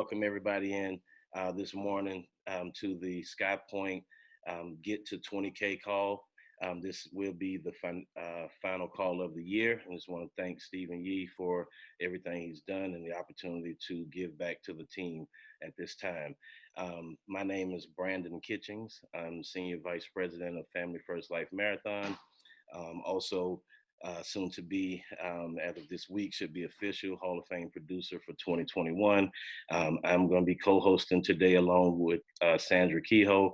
welcome everybody in this morning to the SkyPoint Get to 20K call. This will be the final call of the year. I just want to thank Stephen Yee for everything he's done and the opportunity to give back to the team at this time. My name is Brandon Kitchings. I'm Senior Vice President of Family First Life Marathon. Also, soon to be, as of this week, should be official Hall of Fame producer for 2021. I'm going to be co-hosting today along with Sandra Kehoe.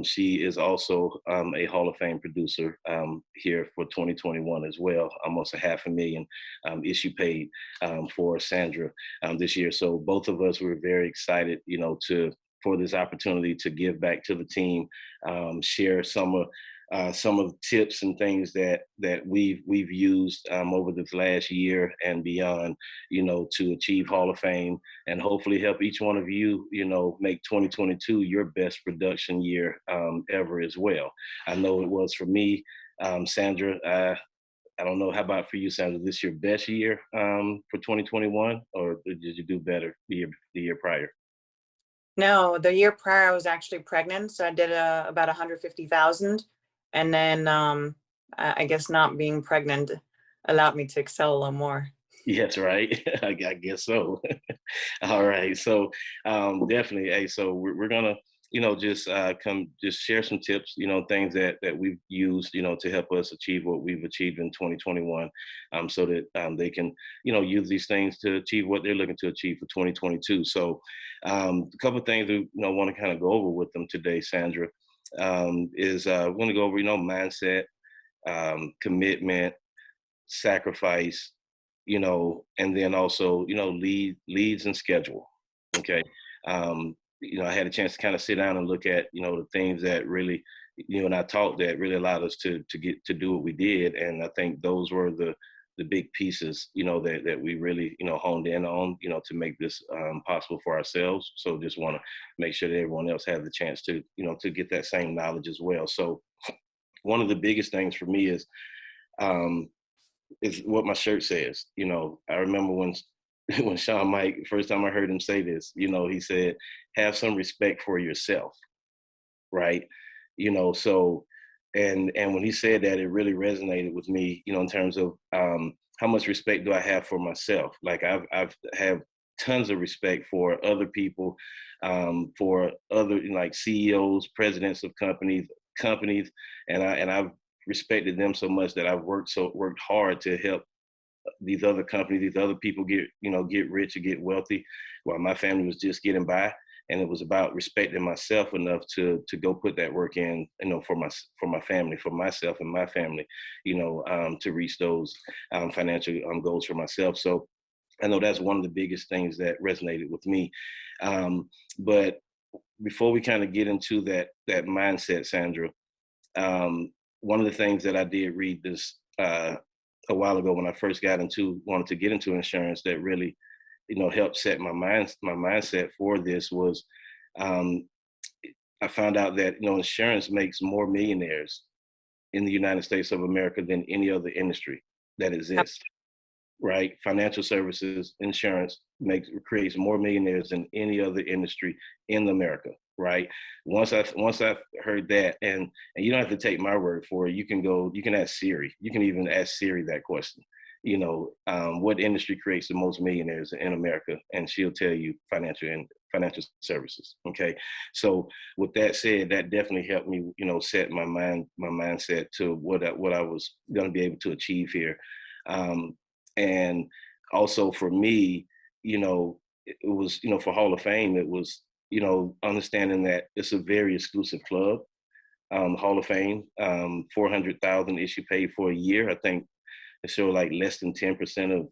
She is also a Hall of Fame producer here for 2021 as well. Almost a $500,000 issue paid for Sandra this year. So both of us were very excited, for this opportunity to give back to the team, share some of the tips and things that we've used over this last year and beyond, to achieve Hall of Fame and hopefully help each one of you, make 2022 your best production year ever as well. I know it was for me, Sandra. I don't know. How about for you, Sandra? This your best year for 2021, or did you do better the year prior? No, the year prior I was actually pregnant, so I did about 150,000. And then I guess not being pregnant allowed me to excel a little more. Yes, right. I guess so. All right. So definitely, hey, so we're gonna, just just share some tips, things that we've used, to help us achieve what we've achieved in 2021, so that they can, use these things to achieve what they're looking to achieve for 2022. So a couple of things we want to kind of go over with them today, Sandra. Is we're going to go over, mindset, commitment, sacrifice, and then also, leads and schedule. Okay. I had a chance to kind of sit down and look at, the things that really, and I talked that really allowed us to get to do what we did. And I think those were the big pieces, that we really, honed in on, to make this possible for ourselves. So just want to make sure that everyone else has the chance to, to get that same knowledge as well. So one of the biggest things for me is what my shirt says. I remember when Sean Mike, first time I heard him say this, he said, have some respect for yourself. Right. So and when he said that, it really resonated with me, in terms of how much respect do I have for myself? Like I've have tons of respect for other people, for other like CEOs, presidents of companies, and I've respected them so much that I've worked hard to help these other companies, these other people get rich or get wealthy, while my family was just getting by. And it was about respecting myself enough to go put that work in, for my family, for myself and my family, to reach those financial goals for myself. So I know that's one of the biggest things that resonated with me. But before we kind of get into that mindset, Sandra, one of the things that I did read this a while ago when I first wanted to get into insurance, that really helped set my mindset for this was, I found out that, insurance makes more millionaires in the United States of America than any other industry that exists, right? Financial services, insurance creates more millionaires than any other industry in America, right? Once I've heard that, and you don't have to take my word for it, you can ask Siri. You can even ask Siri that question. What industry creates the most millionaires in America, and she'll tell you financial services. Okay, so with that said, that definitely helped me, set my mindset to what I was going to be able to achieve here, and also for me, it was, for Hall of Fame, it was, understanding that it's a very exclusive club. Hall of Fame, 400,000 issue paid for a year. I think it showed like less than 10% of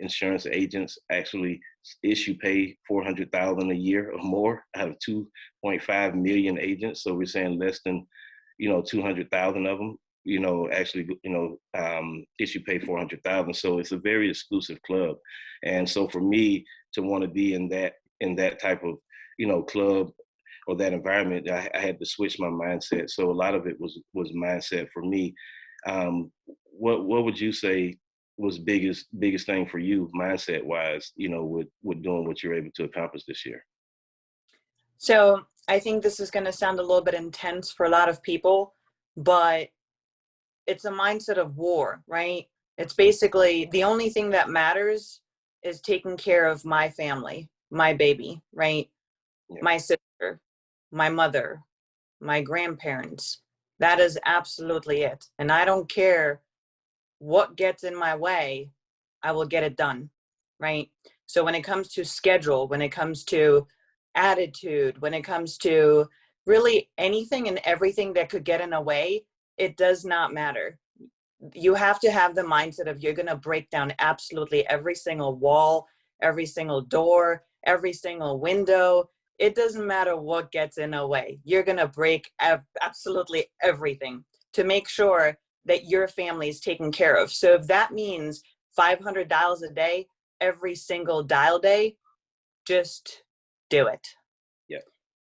insurance agents actually issue pay 400,000 a year or more out of 2.5 million agents. So we're saying less than 200,000 of them actually issue pay 400,000. So it's a very exclusive club. And so for me to want to be in that type of club or that environment, I had to switch my mindset. So a lot of it was mindset for me. What would you say was biggest thing for you mindset wise, with doing what you're able to accomplish this year? So I think this is going to sound a little bit intense for a lot of people, but it's a mindset of war, right? It's basically the only thing that matters is taking care of my family, my baby, right? Yeah. My sister, my mother, my grandparents. That is absolutely it. And I don't care what gets in my way, I will get it done, right? So when it comes to schedule, when it comes to attitude, when it comes to really anything and everything that could get in a way, it does not matter. You have to have the mindset of you're going to break down absolutely every single wall, every single door, every single window. It doesn't matter what gets in a way. You're going to break absolutely everything to make sure that your family is taken care of. So if that means 500 dials a day, every single dial day, just do it. Yeah.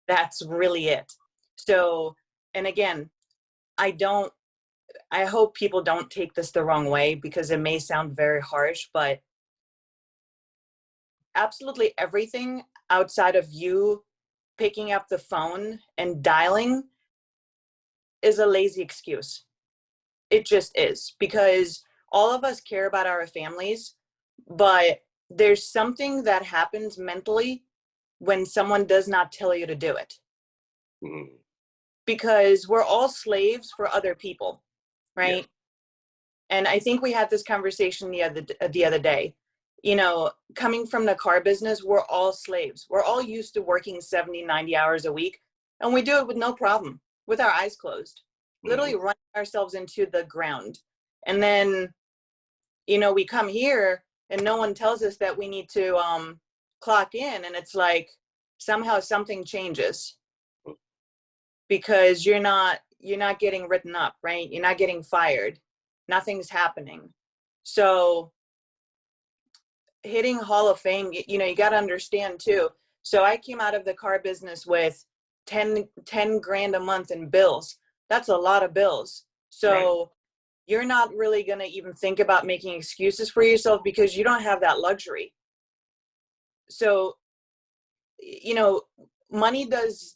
That's really it. So, and again, I hope people don't take this the wrong way because it may sound very harsh, but absolutely everything outside of you picking up the phone and dialing is a lazy excuse. It just is, because all of us care about our families, but there's something that happens mentally when someone does not tell you to do it. Mm-hmm. Because we're all slaves for other people, right? Yeah. And I think we had this conversation the other day. Coming from the car business, we're all slaves. We're all used to working 70, 90 hours a week, and we do it with no problem, with our eyes closed, literally Mm-hmm. running ourselves into the ground. And then, we come here and no one tells us that we need to clock in, and it's like somehow something changes because you're not getting written up, right? You're not getting fired. Nothing's happening. So hitting Hall of Fame, you got to understand too. So I came out of the car business with 10 grand a month in bills. That's a lot of bills. Right. So you're not really going to even think about making excuses for yourself because you don't have that luxury. So, money does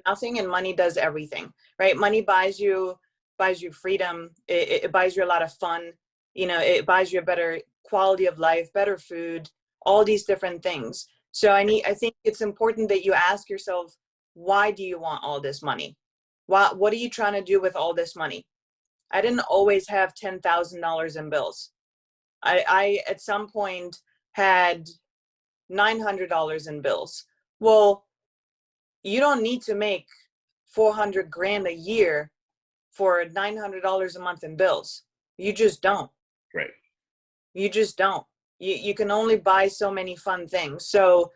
nothing and money does everything, right? Money buys you freedom. It buys you a lot of fun. It buys you a better quality of life, better food, all these different things. So I think it's important that you ask yourself, why do you want all this money? What are you trying to do with all this money? I didn't always have $10,000 in bills. I at some point had $900 in bills. Well, you don't need to make 400 grand a year for $900 a month in bills. You just don't. Right. You just don't. You can only buy so many fun things. So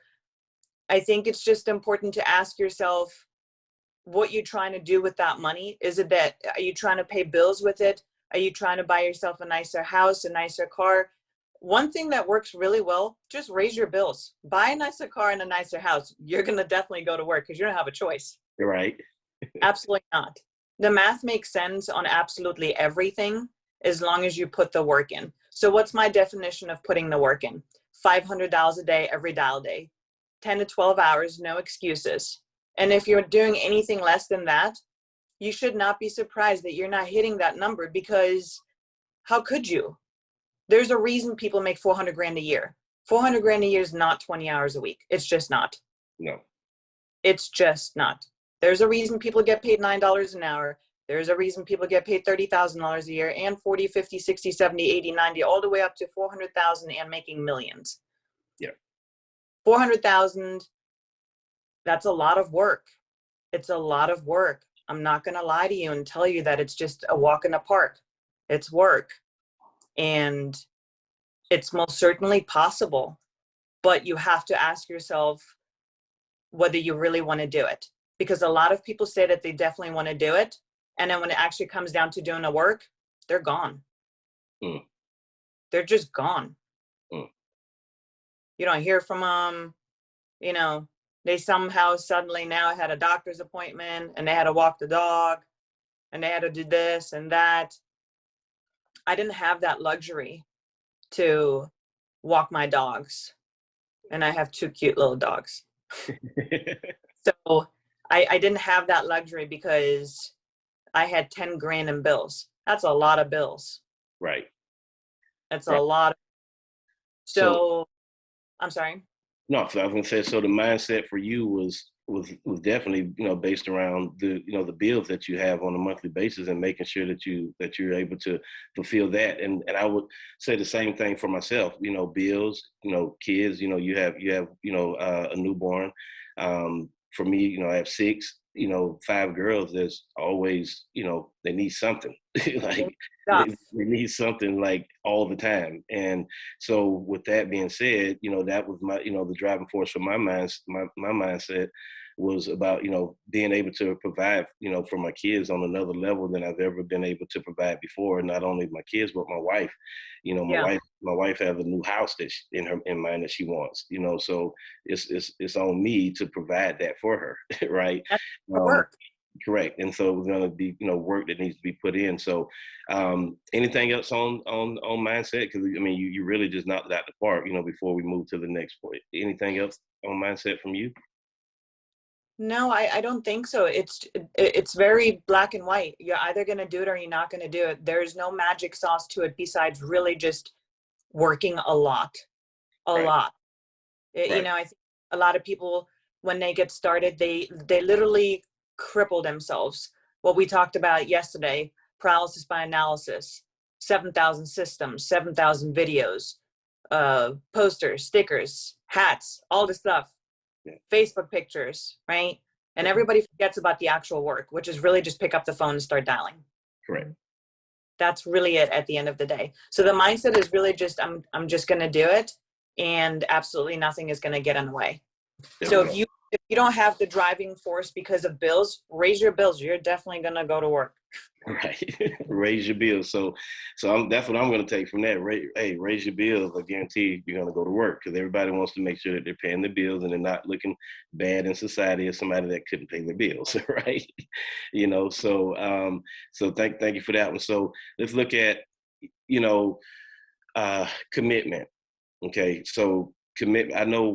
I think it's just important to ask yourself what you're trying to do with that money. Are you trying to pay bills with it? Are you trying to buy yourself a nicer house, a nicer car? One thing that works really well, just raise your bills. Buy a nicer car and a nicer house. You're going to definitely go to work because you don't have a choice. You're right. Absolutely not. The math makes sense on absolutely everything as long as you put the work in. So what's my definition of putting the work in? $500 a day, every dial day, 10 to 12 hours, no excuses. And if you're doing anything less than that, you should not be surprised that you're not hitting that number, because how could you? There's a reason people make 400 grand a year. 400 grand a year is not 20 hours a week. It's just not. No. It's just not. There's a reason people get paid $9 an hour. There's a reason people get paid $30,000 a year and 40, 50, 60, 70, 80, 90, all the way up to 400,000 and making millions. Yeah. 400,000, that's a lot of work. It's a lot of work. I'm not going to lie to you and tell you that it's just a walk in the park. It's work. And it's most certainly possible, but you have to ask yourself whether you really want to do it. Because a lot of people say that they definitely want to do it. And then when it actually comes down to doing the work, they're gone. Mm. They're just gone. Mm. You don't hear from them. They somehow suddenly now had a doctor's appointment and they had to walk the dog and they had to do this and that. I didn't have that luxury. to walk my dogs. And I have 2 cute little dogs. So I didn't have that luxury because I had 10 grand in bills. That's a lot of bills. Right. That's a Right. lot. So So I'm sorry. no, so I was gonna say, so the mindset for you was definitely, based around the bills that you have on a monthly basis and making sure that you're able to fulfill that. And I would say the same thing for myself, bills, kids, a newborn. For me, I have six, 5 girls. There's always, they need something. They need Like they, stuff. they need something like all the time. And so with that being said, that was my, the driving force for my mindset was about, being able to provide, for my kids on another level than I've ever been able to provide before. Not only my kids, but my wife. My Yeah. wife has a new house that in mind that she wants, so it's on me to provide that for her, right? That's the Um, work. Correct. And so it's going to be, work that needs to be put in. So, anything else on mindset? Because I mean, you really just knocked it out the park, before we move to the next point. Anything else on mindset from you? No, I don't think so. It's very black and white. You're either going to do it or you're not going to do it. There's no magic sauce to it besides really just working a lot, a Right. lot. Right. I think a lot of people, when they get started, they literally cripple themselves. What we talked about yesterday, paralysis by analysis, 7,000 systems, 7,000 videos, posters, stickers, hats, all this stuff, Yeah. Facebook pictures, right? And Right. everybody forgets about the actual work, which is really just pick up the phone and start dialing. Correct. That's really it at the end of the day. So the mindset is really just I'm just going to do it, and absolutely nothing is going to get in the way. There So we if go. you don't have the driving force because of bills, raise your bills. You're definitely going to go to work. Right. Raise your bills. So that's what I'm going to take from that. Hey, raise your bills. I guarantee you're going to go to work because everybody wants to make sure that they're paying their bills and they're not looking bad in society as somebody that couldn't pay their bills. Right. So thank you for that one. So let's look at, you know, commitment. Okay. So commit. I know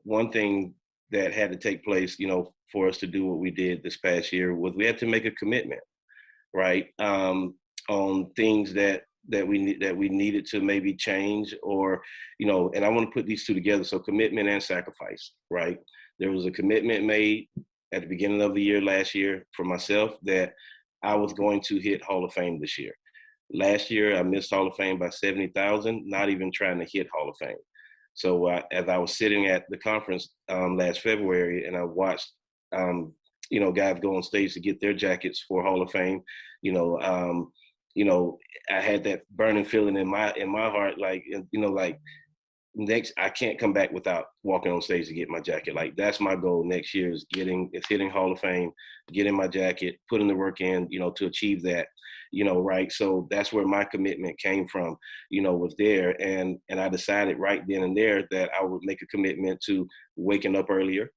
one thing that had to take place, for us to do what we did this past year was we had to make a commitment, right? On things that we needed to maybe change, or and I want to put these two together. So commitment and sacrifice, right? There was a commitment made at the beginning of the year last year for myself that I was going to hit Hall of Fame this year. Last year, I missed Hall of Fame by 70,000, not even trying to hit Hall of Fame. So as I was sitting at the conference last February, and I watched, guys go on stage to get their jackets for Hall of Fame, you know, um, I had that burning feeling in my heart, like next I can't come back without walking on stage to get my jacket. Like that's my goal next year is hitting Hall of Fame, getting my jacket, putting the work in, to achieve that, right. So that's where my commitment came from, was there. And I decided right then and there that I would make a commitment to waking up earlier.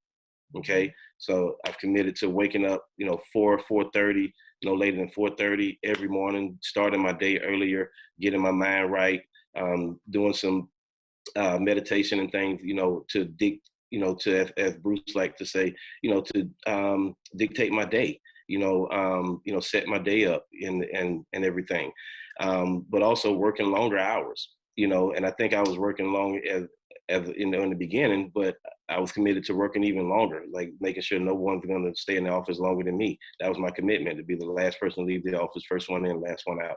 Okay. So I've committed to waking up, 4:30, no later than 4:30 every morning, starting my day earlier, getting my mind right, doing some meditation and things, to as Bruce like to say, to dictate my day, set my day up and everything. But also working longer hours, and I think I was working long as in the beginning, but I was committed to working even longer, like making sure no one's going to stay in the office longer than me. That was my commitment, to be the last person to leave the office, first one in, last one out,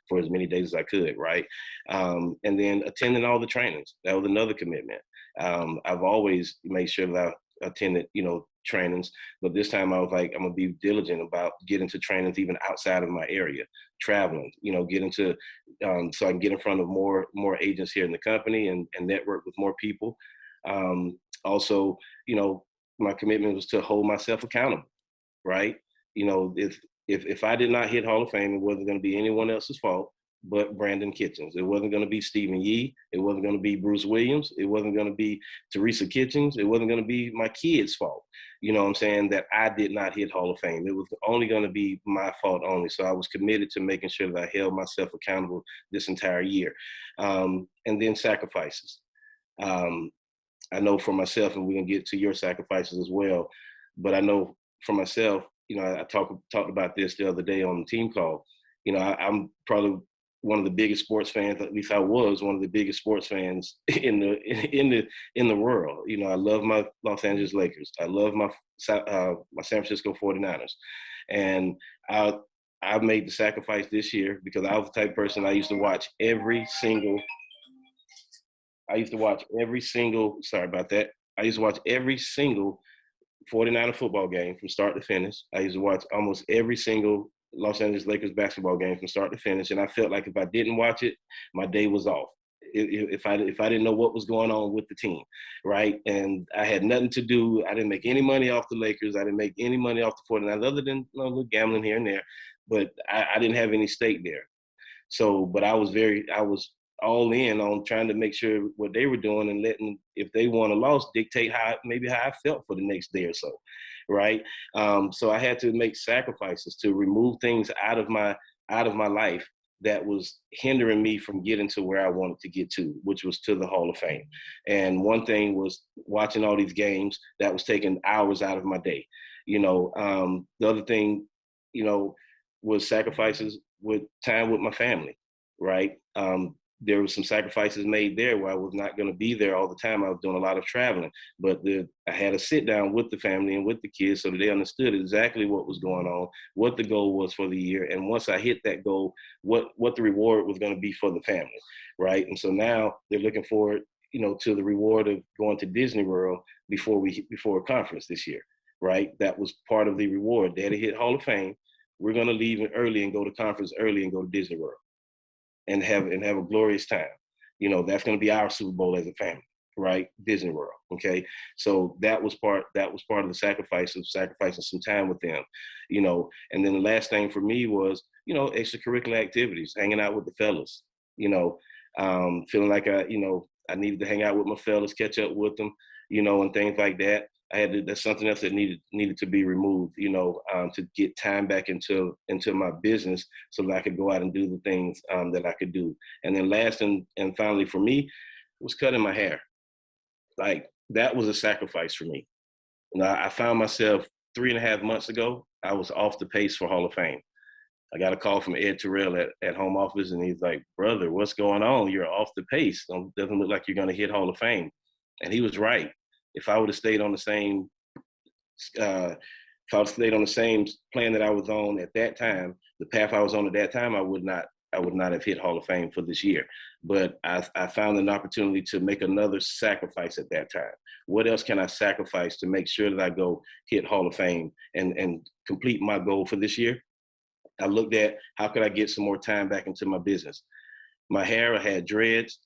for as many days as I could, right? And then attending all the trainings. That was another commitment. I've always made sure that I attended, trainings, but this time I was like, I'm gonna be diligent about getting to trainings even outside of my area, traveling, getting to, so I can get in front of more agents here in the company and network with more people. Also, my commitment was to hold myself accountable, right? If I did not hit Hall of Fame, it wasn't going to be anyone else's fault. but Brandon Kitchings. It wasn't going to be Stephen Yee. It wasn't going to be Bruce Williams. It wasn't going to be Teresa Kitchings. It wasn't going to be my kids' fault. You know what I'm saying? That I did not hit Hall of Fame. It was only going to be my fault only. So I was committed to making sure that I held myself accountable this entire year. And then sacrifices. I know for myself, and we're going to get to your sacrifices as well, but I know for myself, you know, I talked about this the other day on the team call. You know, I'm probably one of the biggest sports fans. At least I was one of the biggest sports fans in the world. You know, I love my Los Angeles Lakers. I love my San Francisco 49ers, and I made the sacrifice this year because I was the type of person I used to watch every single. Sorry about that. I used to watch every single 49er football game from start to finish. I used to watch almost every single Los Angeles Lakers basketball game from start to finish. And I felt like if I didn't watch it, my day was off. If I didn't know what was going on with the team, right? And I had nothing to do. I didn't make any money off the Lakers. I didn't make any money off the 49ers other than a little gambling here and there. But I didn't have any stake there. So, but I was all in on trying to make sure what they were doing and letting, if they won or lost, dictate how I felt for the next day or so, right? So I had to make sacrifices to remove things out of my life that was hindering me from getting to where I wanted to get to, which was to the Hall of Fame. And one thing was watching all these games that was taking hours out of my day. You know, the other thing, you know, was sacrifices with time with my family, right? There were some sacrifices made there where I was not going to be there all the time. I was doing a lot of traveling, but I had a sit down with the family and with the kids so that they understood exactly what was going on, what the goal was for the year. And once I hit that goal, what the reward was going to be for the family, right? And so now they're looking forward, you know, to the reward of going to Disney World before a conference this year, right? That was part of the reward. Daddy hit Hall of Fame. We're going to leave early and go to conference early and go to Disney World. And have a glorious time. You know, that's going to be our Super Bowl as a family, right? Disney World. Okay. So that was part of the sacrifice of sacrificing some time with them, you know. And then the last thing for me was, you know, extracurricular activities, hanging out with the fellas, you know, feeling like I needed to hang out with my fellas, catch up with them, you know, and things like that. That's something else that needed to be removed, you know, to get time back into my business so that I could go out and do the things that I could do. And then last and finally for me was cutting my hair. Like that was a sacrifice for me. You know, I found myself 3.5 months ago, I was off the pace for Hall of Fame. I got a call from Ed Terrell at home office, and he's like, "Brother, what's going on? You're off the pace. Doesn't look like you're going to hit Hall of Fame." And he was right. If I would have stayed on the same, plan that I was on at that time, the path I was on at that time, I would not have hit Hall of Fame for this year. But I found an opportunity to make another sacrifice at that time. What else can I sacrifice to make sure that I go hit Hall of Fame and complete my goal for this year? I looked at how could I get some more time back into my business. My hair, I had dreads.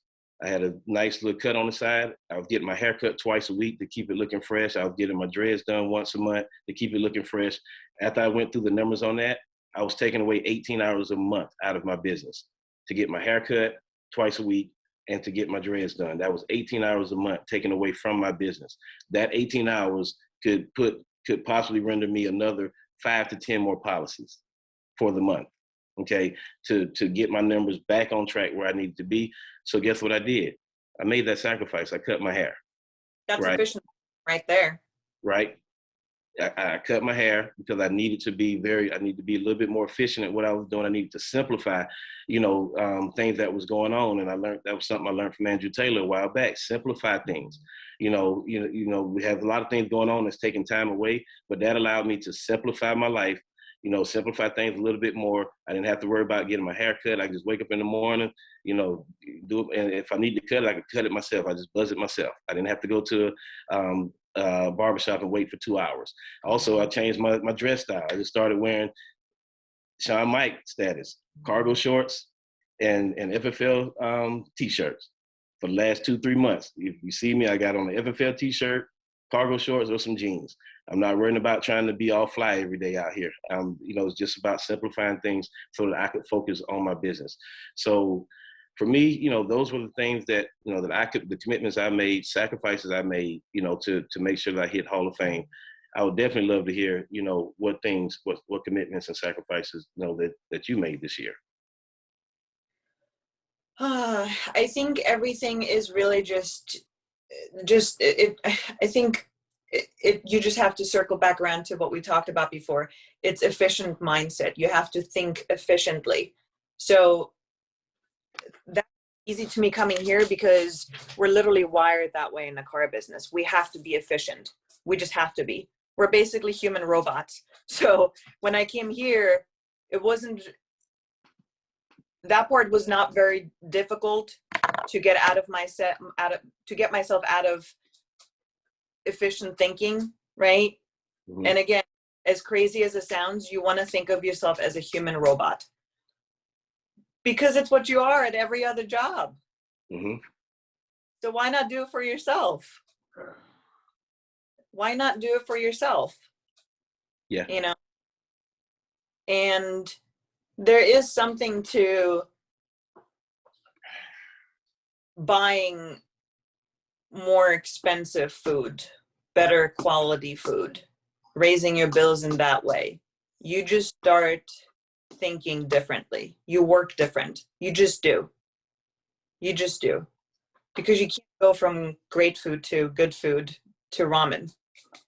I had a nice little cut on the side. I was getting my hair cut twice a week to keep it looking fresh. I was getting my dreads done once a month to keep it looking fresh. After I went through the numbers on that, I was taking away 18 hours a month out of my business to get my hair cut twice a week and to get my dreads done. That was 18 hours a month taken away from my business. That 18 hours could possibly render me another 5 to 10 more policies for the month, okay, to get my numbers back on track where I needed to be. So guess what I did? I made that sacrifice. I cut my hair. That's right? efficient right there. Right. I cut my hair because I needed to be a little bit more efficient at what I was doing. I needed to simplify, you know, things that was going on. And that was something I learned from Andrew Taylor a while back. Simplify things. You know, we have a lot of things going on that's taking time away, but that allowed me to simplify my life, you know, simplify things a little bit more. I didn't have to worry about getting my hair cut. I could just wake up in the morning, you know, do it. And if I need to cut it, I could cut it myself. I just buzz it myself. I didn't have to go to barbershop and wait for 2 hours. Also, I changed my dress style. I just started wearing Sean Mike status, cargo shorts and FFL t-shirts for the last 2-3 months. If you see me, I got on the FFL t-shirt, cargo shorts, or some jeans. I'm not worrying about trying to be all fly every day out here. It's just about simplifying things so that I could focus on my business. So for me, those were the things that, the commitments I made, sacrifices I made, to make sure that I hit Hall of Fame. I would definitely love to hear, what commitments and sacrifices, that you made this year. I think everything is really I think you just have to circle back around to what we talked about before. It's efficient mindset. You have to think efficiently. So that's easy to me coming here because we're literally wired that way in the car business. We have to be efficient. We just have to be. We're basically human robots. So when I came here, that part was not very difficult to get to get myself out of efficient thinking, right? Mm-hmm. And again, as crazy as it sounds, you want to think of yourself as a human robot because it's what you are at every other job. Mm-hmm. So why not do it for yourself? Why not do it for yourself? Yeah. And there is something to buying more expensive food, better quality food, raising your bills in that way. You just start thinking differently. You work different. You just do. Because you can't go from great food to good food to ramen.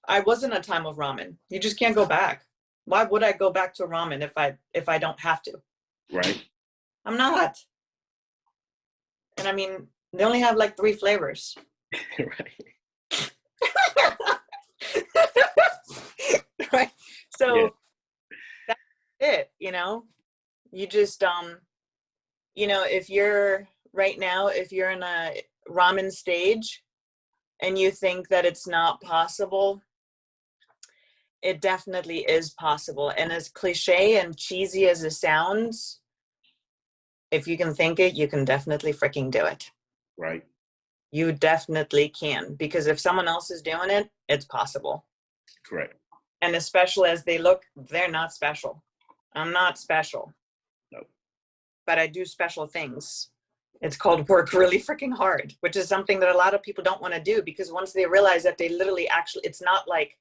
I was in a time of ramen. You just can't go back. Why would I go back to ramen if I don't have to? Right. I'm not. And I mean, they only have like 3 flavors. Right. Right. So that's it, You just if you're in a ramen stage and you think that it's not possible, it definitely is possible. And as cliche and cheesy as it sounds, if you can think it, you can definitely freaking do it. Right. You definitely can, because if someone else is doing it, it's possible. Correct. And as special as they look, they're not special. I'm not special. No. But I do special things. It's called work really freaking hard, which is something that a lot of people don't want to do, because once they realize that they literally it's not like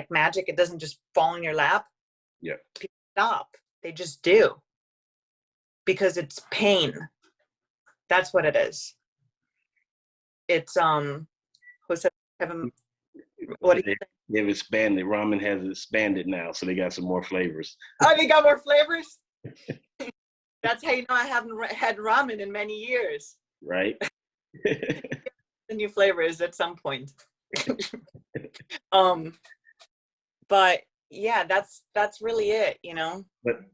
magic. It doesn't just fall in your lap. Yeah. People stop. They just do. Because it's pain. That's what it is. It's what's that? What do you think? They've expanded. Ramen has expanded now, so they got some more flavors. Oh, they got more flavors? That's how you know I haven't had ramen in many years. Right. The new flavors at some point. But yeah, that's really it,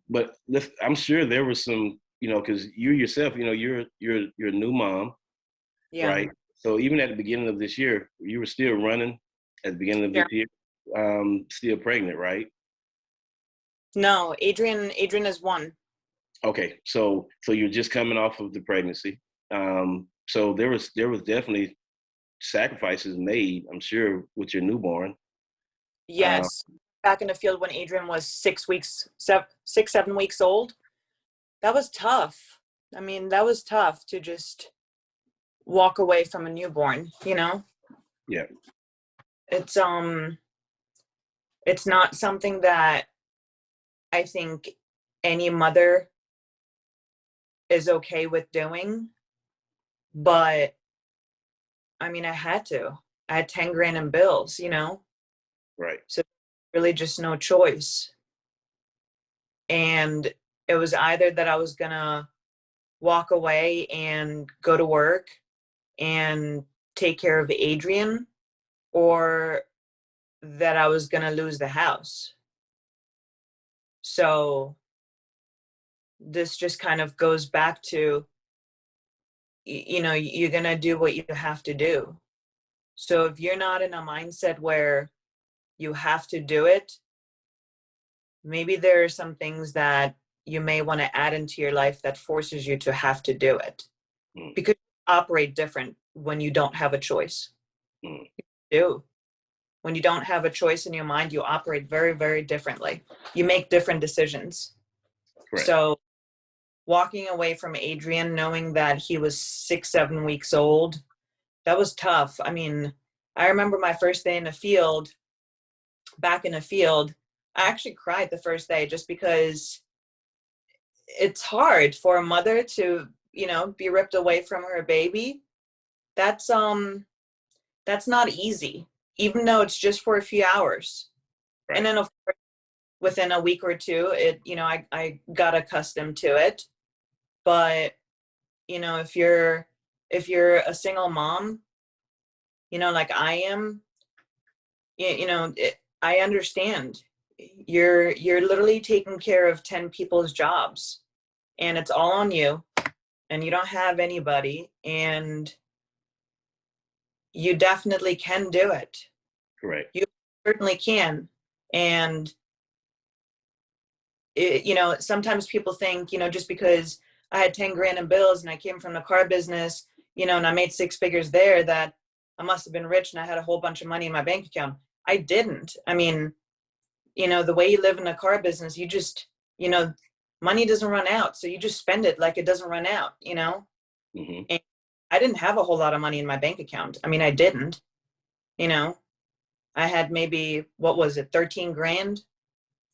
But I'm sure there was some, because you yourself, you're a new mom, yeah. Right? So even at the beginning of this year, you were still running at the beginning of this year, still pregnant, right? No, Adrian is 1. Okay, so you're just coming off of the pregnancy. So there was definitely sacrifices made, I'm sure, with your newborn. Yes. Back in the field when Adrian was 7 weeks old. That was tough. I mean, that was tough to just walk away from a newborn, Yeah. It's not something that I think any mother is okay with doing, but I mean, I had 10 grand in bills, Right. So really just no choice. And it was either that I was gonna walk away and go to work and take care of Adrian, or that I was gonna lose the house. So this just kind of goes back to, you're gonna do what you have to do. So if you're not in a mindset where you have to do it, maybe there are some things that you may want to add into your life that forces you to have to do it. Because you operate different when you don't have a choice. You do. when you don't have a choice in your mind, you operate very, very differently. You make different decisions. Correct. So walking away from Adrian, knowing that he was 6, 7 weeks old, that was tough. I mean, I remember my first day in the field, back in the field, I actually cried the first day just because it's hard for a mother to, be ripped away from her baby. That's not easy, even though it's just for a few hours. Right. And then of course, within a week or two, I got accustomed to it. But, if you're a single mom, like I am, I understand. You're literally taking care of 10 people's jobs, and it's all on you, and you don't have anybody, and you definitely can do it. Correct. You certainly can. And sometimes people think, just because I had 10 grand in bills and I came from the car business, and I made 6 figures there, that I must have been rich and I had a whole bunch of money in my bank account. I didn't. I mean, the way you live in a car business, you just, money doesn't run out. So you just spend it like it doesn't run out, Mm-hmm. And I didn't have a whole lot of money in my bank account. I mean, I didn't, I had maybe, what was it, 13 grand?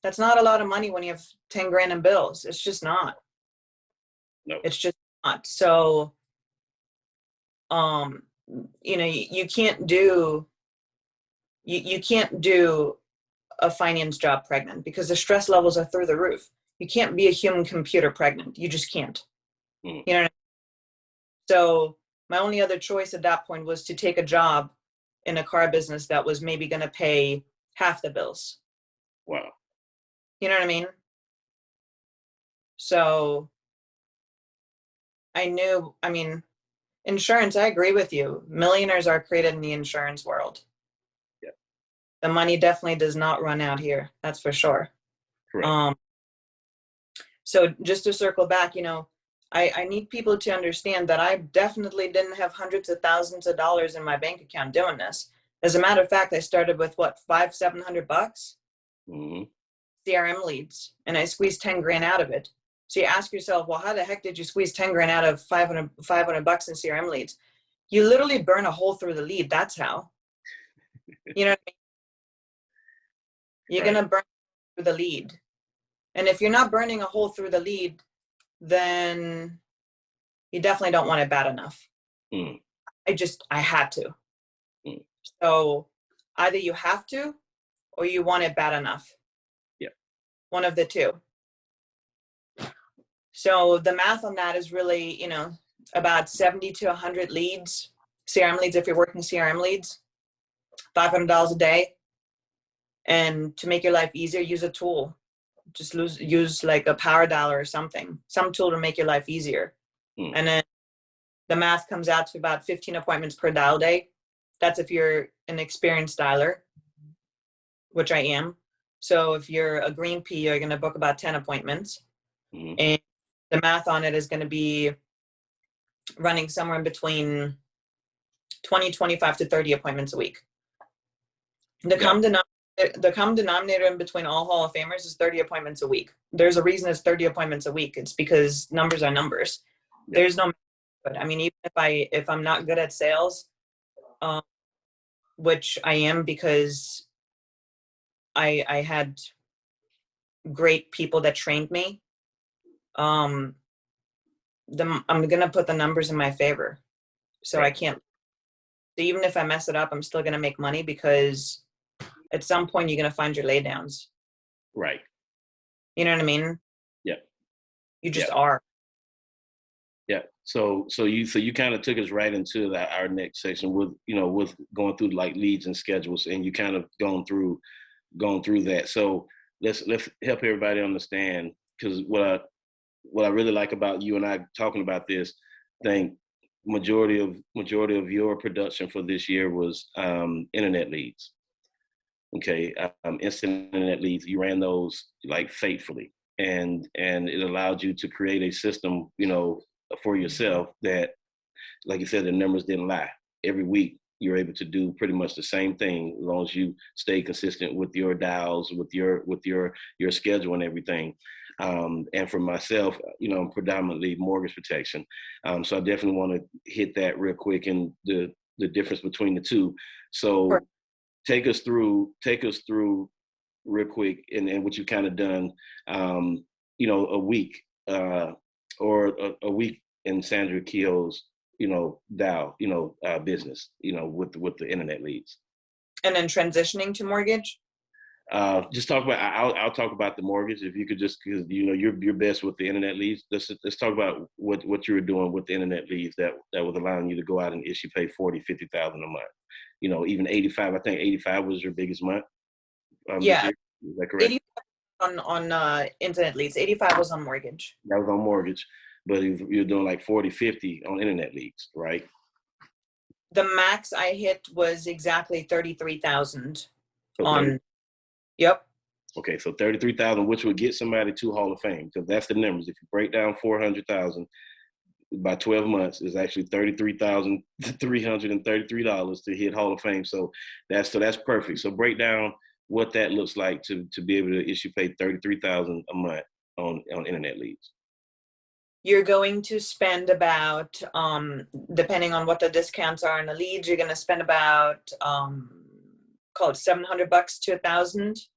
That's not a lot of money when you have 10 grand in bills. It's just not. No. It's just not. So, you can't do, you can't do a finance job pregnant because the stress levels are through the roof. You can't be a human computer pregnant. You just can't. Mm. You know what I mean? So my only other choice at that point was to take a job in a car business that was maybe going to pay half the bills. Wow. You know what I mean? So I knew, insurance, I agree with you. Millionaires are created in the insurance world. Yeah. The money definitely does not run out here. That's for sure. Correct. So just to circle back, I need people to understand that I definitely didn't have hundreds of thousands of dollars in my bank account doing this. As a matter of fact, I started with what, $500-700 Mm-hmm. CRM leads, and I squeezed 10 grand out of it. So you ask yourself, well, how the heck did you squeeze 10 grand out of 500 bucks in CRM leads? You literally burn a hole through the lead. That's how. You know what I mean? You're Right. going to burn through the lead. And if you're not burning a hole through the lead, then you definitely don't want it bad enough. Mm. I had to. Mm. So either you have to or you want it bad enough. Yeah. One of the two. So the math on that is really, about 70 to 100 leads, CRM leads, if you're working CRM leads, $500 a day. And to make your life easier, use a tool. Just use like a power dialer or something, some tool to make your life easier. Mm. And then the math comes out to about 15 appointments per dial day. That's if you're an experienced dialer, which I am. So if you're a green pea, you're going to book about 10 appointments. Mm-hmm. And the math on it is going to be running somewhere in between 20, 25 to 30 appointments a week. The common denominator in between all Hall of Famers is 30 appointments a week. There's a reason it's 30 appointments a week. It's because numbers are numbers. Yeah. There's no, but I mean, even if I'm not good at sales, which I am because I had great people that trained me, I'm gonna put the numbers in my favor. So Right. I can't. So even if I mess it up, I'm still gonna make money because at some point you're gonna find your laydowns. Right. You know what I mean? Yeah. You just are. Yeah. So you kind of took us right into our next section with going through like leads and schedules, and you kind of gone through that. So let's help everybody understand, because what I really like about you and I talking about this, I think majority of your production for this year was internet leads. Okay, instant internet leads. You ran those like faithfully, and it allowed you to create a system, for yourself that, like you said, the numbers didn't lie. Every week, you're able to do pretty much the same thing as long as you stay consistent with your dials, with your schedule and everything. And for myself, I'm predominantly mortgage protection. So I definitely want to hit that real quick and the difference between the two. Sure. So take us through real quick and what you've kind of done, a week or a week in Sandra Kehoe's, Dow, business, with the internet leads. And then transitioning to mortgage? Just talk about. I'll talk about the mortgage if you could, just because you're best with the internet leads. Let's talk about what you were doing with the internet leads that was allowing you to go out and issue pay 40,000-50,000 a month. Even 85. I think 85 was your biggest month. Yeah, is that correct? 85 on internet leads. 85 was on mortgage. That was on mortgage, but you're doing like 40-50 on internet leads, right? The max I hit was exactly 33,000 So on. Yep. Okay, so 33,000, which would get somebody to Hall of Fame, because that's the numbers. If you break down 400,000 by 12 months, is actually $33,333 to hit Hall of Fame. So that's perfect. So break down what that looks like to be able to issue pay 33,000 a month on internet leads. You're going to spend about, depending on what the discounts are on the leads, you're going to spend about, call it $700 to $1,000.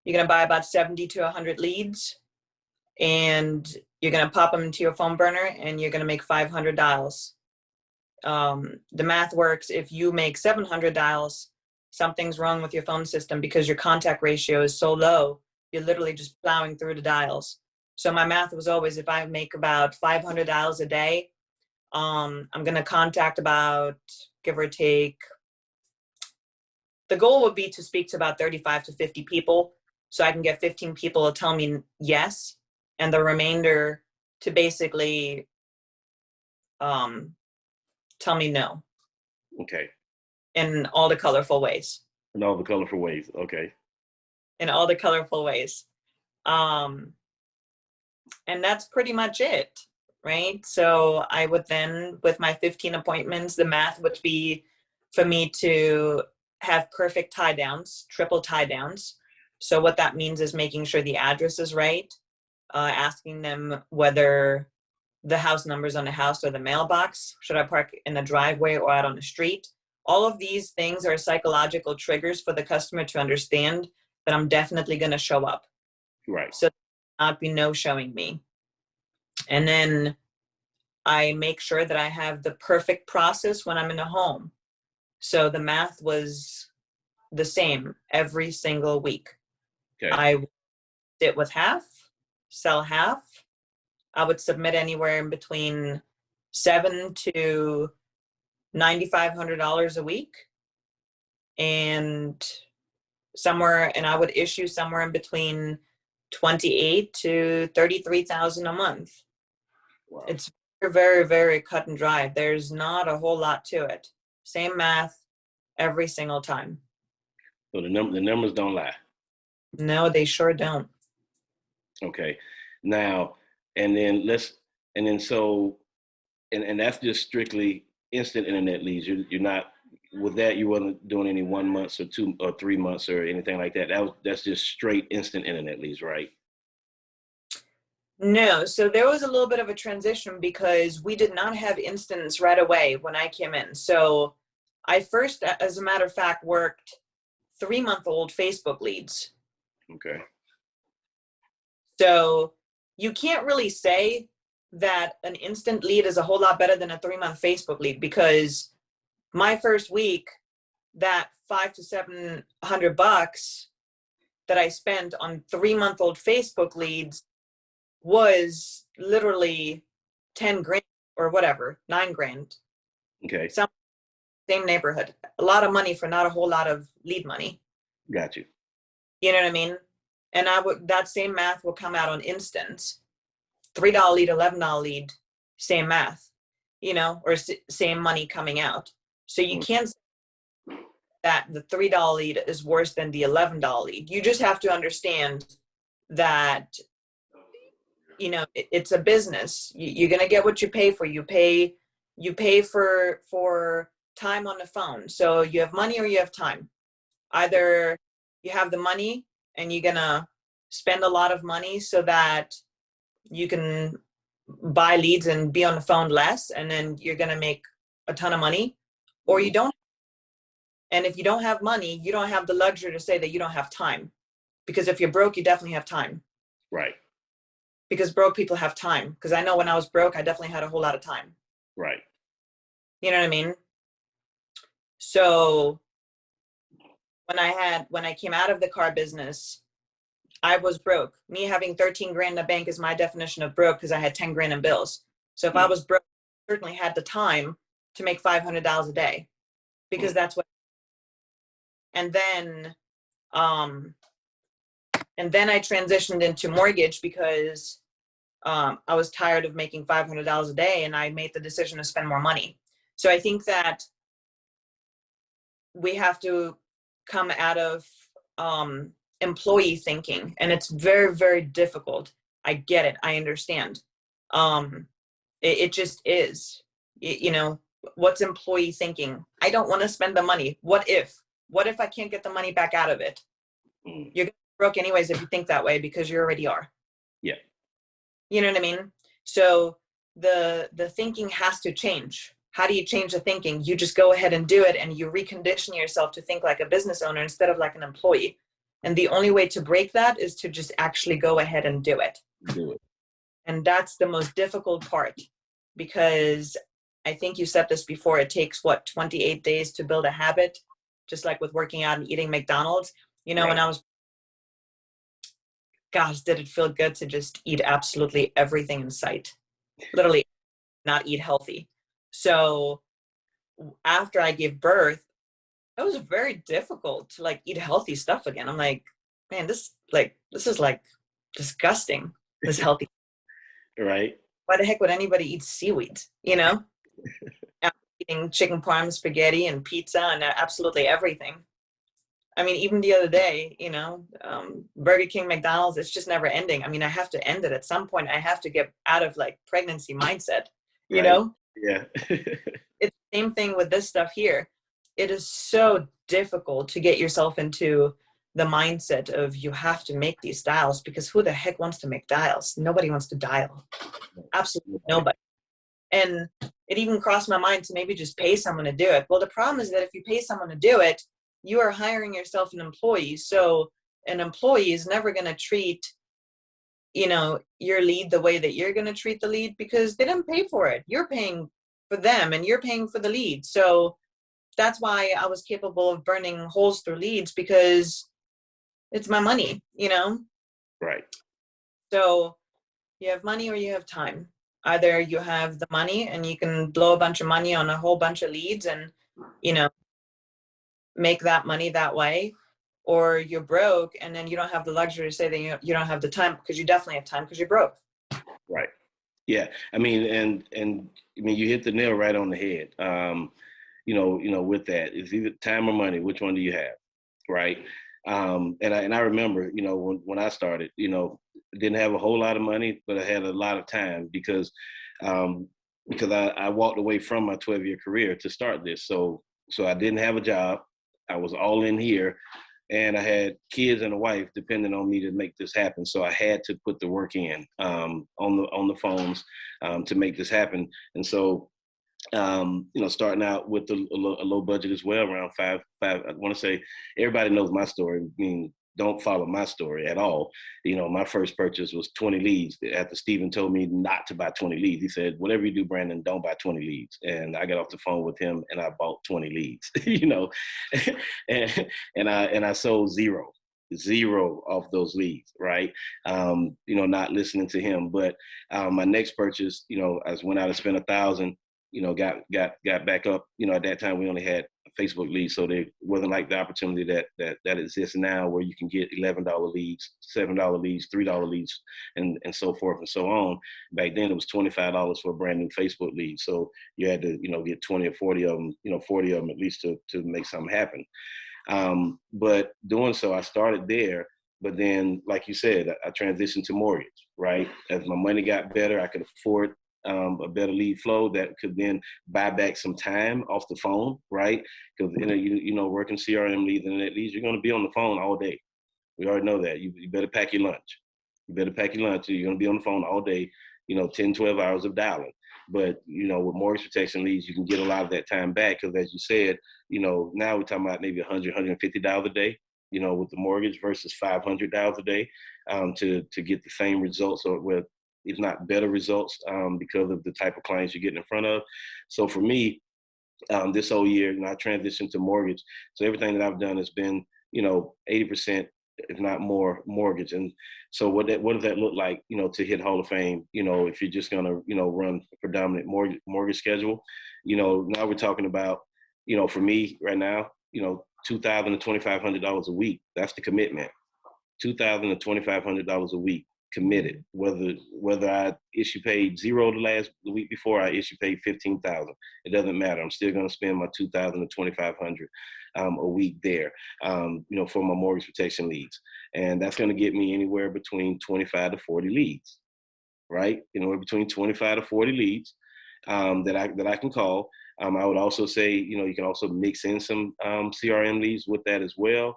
You're going to buy about 70 to 100 leads, and you're going to pop them into your phone burner, and you're going to make 500 dials. The math works. If you make 700 dials, something's wrong with your phone system because your contact ratio is so low. You're literally just plowing through the dials. So my math was always, if I make about 500 dials a day, I'm going to contact about, give or take, the goal would be to speak to about 35 to 50 people. So I can get 15 people to tell me yes, and the remainder to basically tell me no. Okay. In all the colorful ways. In all the colorful ways. Okay. In all the colorful ways. And that's pretty much it, right? So I would then, with my 15 appointments, the math would be for me to have perfect tie downs, triple tie downs. So what that means is making sure the address is right, asking them whether the house number's on the house or the mailbox. Should I park in the driveway or out on the street? All of these things are psychological triggers for the customer to understand that I'm definitely going to show up. Right. So not be no showing me. And then I make sure that I have the perfect process when I'm in a home. So the math was the same every single week. Okay. I would sit with half, sell half. I would submit anywhere in between $700 to $9,500 a week, and I would issue somewhere in between 28 to 33,000 a month. Wow. It's very, very cut and dry. There's not a whole lot to it. Same math every single time. So the numbers don't lie. No, they sure don't. Okay. Now, and then that's just strictly instant internet leads. You're not, with that, you wasn't doing any 1 month or 2 or 3 months or anything like that. That's just straight instant internet leads, right? No, so there was a little bit of a transition because we did not have instants right away when I came in. So I first, as a matter of fact, worked 3-month-old Facebook leads. Okay. So you can't really say that an instant lead is a whole lot better than a 3-month Facebook lead, because my first week, that $500 to $700 that I spent on 3-month-old Facebook leads was literally 10 grand or whatever, 9 grand. Okay. Same neighborhood. A lot of money for not a whole lot of lead money. Got you. You know what I mean? And that same math will come out on instance. $3 lead, $11 lead, same math, or same money coming out. So you can't say that the $3 lead is worse than the $11 lead. You just have to understand that, it's a business. You're going to get what you pay for. You pay for time on the phone. So you have money or you have time. Either you have the money and you're gonna spend a lot of money so that you can buy leads and be on the phone less, and then you're gonna make a ton of money, or you don't. And if you don't have money, you don't have the luxury to say that you don't have time. Because if you're broke, you definitely have time. Right. Because broke people have time. Because I know when I was broke, I definitely had a whole lot of time. Right. You know what I mean? So when I came out of the car business, I was broke. Me having 13 grand in the bank is my definition of broke, because I had 10 grand in bills. So if I was broke, I certainly had the time to make $500 a day, because that's what. And then I transitioned into mortgage because I was tired of making $500 a day, and I made the decision to spend more money. So I think that we have to come out of employee thinking, and it's very, very difficult. I get it. I understand. It just is. You know, what's employee thinking? I don't want to spend the money. What if I can't get the money back out of it? You're gonna be broke anyways if you think that way, because you already are. Yeah. You know what I mean? So the thinking has to change. How do you change the thinking? You just go ahead and do it, and you recondition yourself to think like a business owner instead of like an employee. And the only way to break that is to just actually go ahead and do it. Do it. And that's the most difficult part, because I think you said this before, it takes 28 days to build a habit, just like with working out and eating McDonald's. You know, Right. when I was, gosh, did it feel good to just eat absolutely everything in sight, literally not eat healthy. So after I gave birth, it was very difficult to like eat healthy stuff again. I'm like, man, this is like disgusting, this healthy. Right. Why the heck would anybody eat seaweed? You know, I'm eating chicken parm, spaghetti, and pizza, and absolutely everything. I mean, even the other day, you know, Burger King, McDonald's, it's just never ending. I mean, I have to end it at some point. I have to get out of like pregnancy mindset, you Right. know? Yeah. It's the same thing with this stuff here. It is so difficult to get yourself into the mindset of you have to make these dials, because who the heck wants to make dials? Nobody wants to dial. Absolutely nobody. And it even crossed my mind to maybe just pay someone to do it. Well, the problem is that if you pay someone to do it, you are hiring yourself an employee. So an employee is never going to treat, you know, your lead the way that you're going to treat the lead, because they didn't pay for it. You're paying for them, and you're paying for the lead. So that's why I was capable of burning holes through leads, because it's my money, you know? Right. So you have money or you have time. Either you have the money and you can blow a bunch of money on a whole bunch of leads and, you know, make that money that way, or you're broke and then you don't have the luxury to say that you don't have the time, because you definitely have time because you're broke. Right. Yeah. I mean, and I mean, you hit the nail right on the head. You know, with that, it's either time or money. Which one do you have? Right. And I remember, you know, when I started, you know, didn't have a whole lot of money, but I had a lot of time because I walked away from my 12-year career to start this. So I didn't have a job. I was all in here, and I had kids and a wife depending on me to make this happen. So I had to put the work in on the phones to make this happen. And so, you know, starting out with a low budget as well, around five. I want to say everybody knows my story. I mean, don't follow my story at all. You know, my first purchase was 20 leads. After Steven told me not to buy 20 leads, he said, whatever you do, Brandon, don't buy 20 leads. And I got off the phone with him and I bought 20 leads, you know, and I sold zero of those leads, right? You know, not listening to him. But my next purchase, you know, I went out and spent $1,000, you know, got back up. You know, at that time we only had Facebook leads, so there wasn't like the opportunity that exists now, where you can get $11 leads, $7 leads, $3 leads, and so forth and so on. Back then it was $25 for a brand new Facebook lead, so you had to, you know, get 20 or 40 of them, you know, 40 of them at least to make something happen. But doing so, I started there. But then, like you said, I transitioned to mortgage, right? As my money got better, I could afford a better lead flow that could then buy back some time off the phone, right? Because working CRM leads and internet leads, you're going to be on the phone all day. We already know that. You better pack your lunch. You better pack your lunch. You're going to be on the phone all day, 10, 12 hours of dialing. But, with mortgage protection leads, you can get a lot of that time back because, as you said, now we're talking about maybe $100, $150 a day, with the mortgage versus $500 a day to get the same results or with, if not better results because of the type of clients you're getting in front of. So for me, this whole year, I transitioned to mortgage. So everything that I've done has been, 80%, if not more, mortgage. And so what does that look like, to hit Hall of Fame, if you're just going to, run a predominant mortgage schedule, now we're talking about, for me right now, $2,000 to $2,500 a week. That's the commitment. $2,000 to $2,500 a week committed. Whether I issue paid zero the week before, I issue paid $15,000. It doesn't matter. I'm still going to spend my $2,000 to $2,500 a week there, for my mortgage protection leads, and that's going to get me anywhere between 25 to 40 leads, right? Anywhere between 25 to 40 leads that I can call. I would also say, you can also mix in some CRM leads with that as well.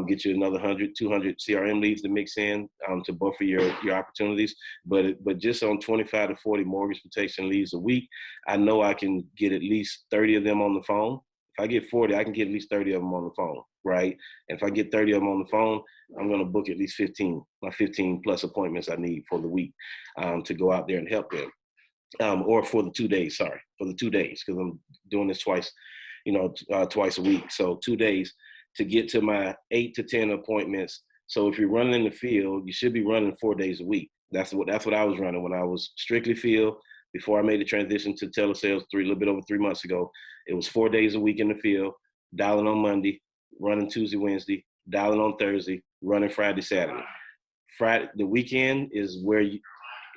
Get you another 100, 200 CRM leads to mix in to buffer your opportunities. But just on 25 to 40 mortgage protection leads a week, I know I can get at least 30 of them on the phone. If I get 40, I can get at least 30 of them on the phone, right? And if I get 30 of them on the phone, I'm going to book at least 15 plus appointments I need for the week to go out there and help them. Or for the 2 days, because I'm doing this twice a week. So 2 days to get to my 8 to 10 appointments. So if you're running in the field, you should be running 4 days a week. That's what I was running when I was strictly field. Before I made the transition to telesales a little bit over 3 months ago, it was 4 days a week in the field, dialing on Monday, running Tuesday, Wednesday, dialing on Thursday, running Friday, Saturday. Friday, the weekend is where you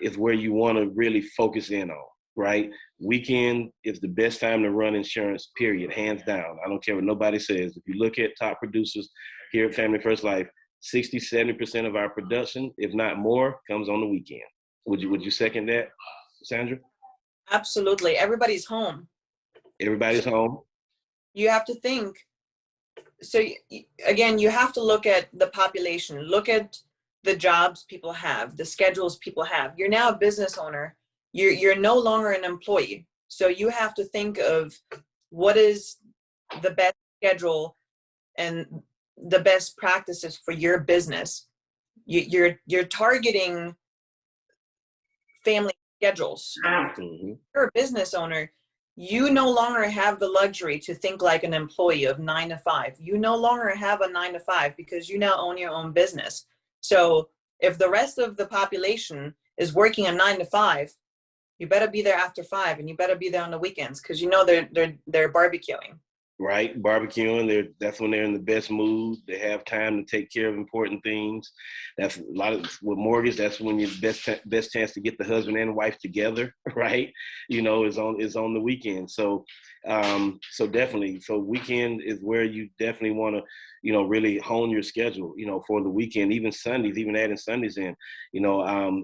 want to really focus in on, right? Weekend is the best time to run insurance, period, hands down. I don't care what nobody says. If you look at top producers here at Family First Life, 60, 70% of our production, if not more, comes on the weekend. Would you second that, Sandra? Absolutely. Everybody's home. Everybody's home. You have to think. So again, you have to look at the population, look at the jobs people have, the schedules people have. You're now a business owner. You're no longer an employee. So you have to think of what is the best schedule and the best practices for your business. You're targeting family schedules. Mm-hmm. You're a business owner. You no longer have the luxury to think like an employee of 9 to 5. You no longer have a 9 to 5 because you now own your own business. So if the rest of the population is working a 9 to 5, you better be there after 5, and you better be there on the weekends because they're barbecuing. Right, barbecuing. That's when they're in the best mood. They have time to take care of important things. That's a lot of with mortgage. That's when your best chance to get the husband and wife together. Right, is on the weekend. So, so definitely. So weekend is where you definitely want to, really hone your schedule. For the weekend, even Sundays, even adding Sundays in.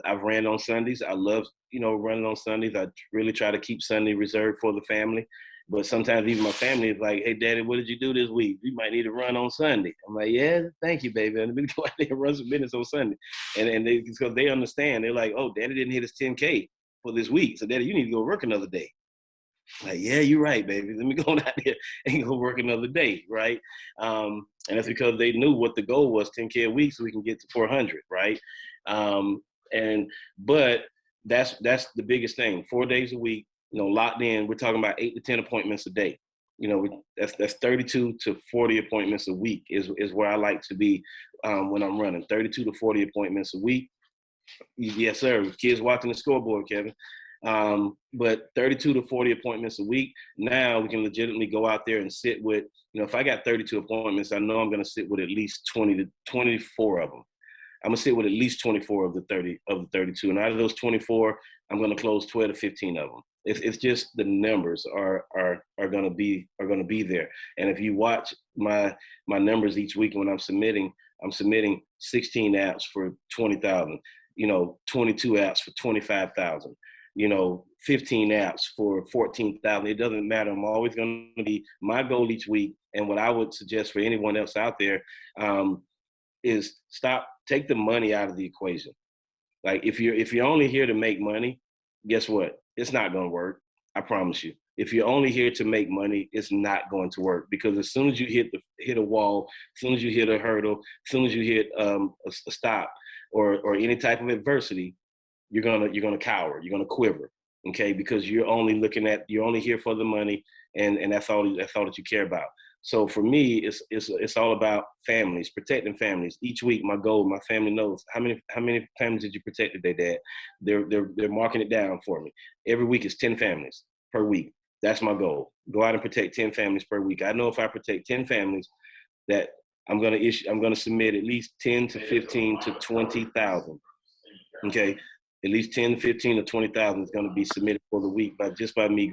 I've ran on Sundays. I love running on Sundays. I really try to keep Sunday reserved for the family. But sometimes even my family is like, hey, Daddy, what did you do this week? You might need to run on Sunday. I'm like, yeah, thank you, baby. Let me go out there and run some business on Sunday. And because they understand, they're like, oh, Daddy didn't hit his 10K for this week. So, Daddy, you need to go work another day. I'm like, yeah, you're right, baby. Let me go out there and go work another day, right? And that's because they knew what the goal was, 10K a week, so we can get to 400, right? But that's the biggest thing, 4 days a week. Locked in, we're talking about 8 to 10 appointments a day. That's 32 to 40 appointments a week is where I like to be when I'm running. 32 to 40 appointments a week. Yes, sir. Kids watching the scoreboard, Kevin. But 32 to 40 appointments a week. Now we can legitimately go out there and sit with, if I got 32 appointments, I know I'm going to sit with at least 20 to 24 of them. I'm going to sit with at least 24 of the 32. And out of those 24, I'm going to close 12 to 15 of them. It's just the numbers are going to be there. And if you watch my numbers each week when I'm submitting 16 apps for 20,000, 22 apps for 25,000. 15 apps for 14,000. It doesn't matter. I'm always going to be my goal each week. And what I would suggest for anyone else out there is take the money out of the equation. Like if you're only here to make money, guess what? It's not going to work. I promise you. If you're only here to make money, it's not going to work, because as soon as you hit a wall, as soon as you hit a hurdle, as soon as you hit a stop or any type of adversity, you're gonna cower, you're gonna quiver, okay? Because you're only here for the money, and that's all that you care about. So for me, it's all about families, protecting families. Each week, my goal, my family knows how many families did you protect today, Dad? They're marking it down for me. Every week is 10 families per week. That's my goal. Go out and protect 10 families per week. I know if I protect 10 families, that I'm gonna submit at least 10 to 15 to 20,000. Okay, at least 10, 15, or 20,000 is going to be submitted for the week by me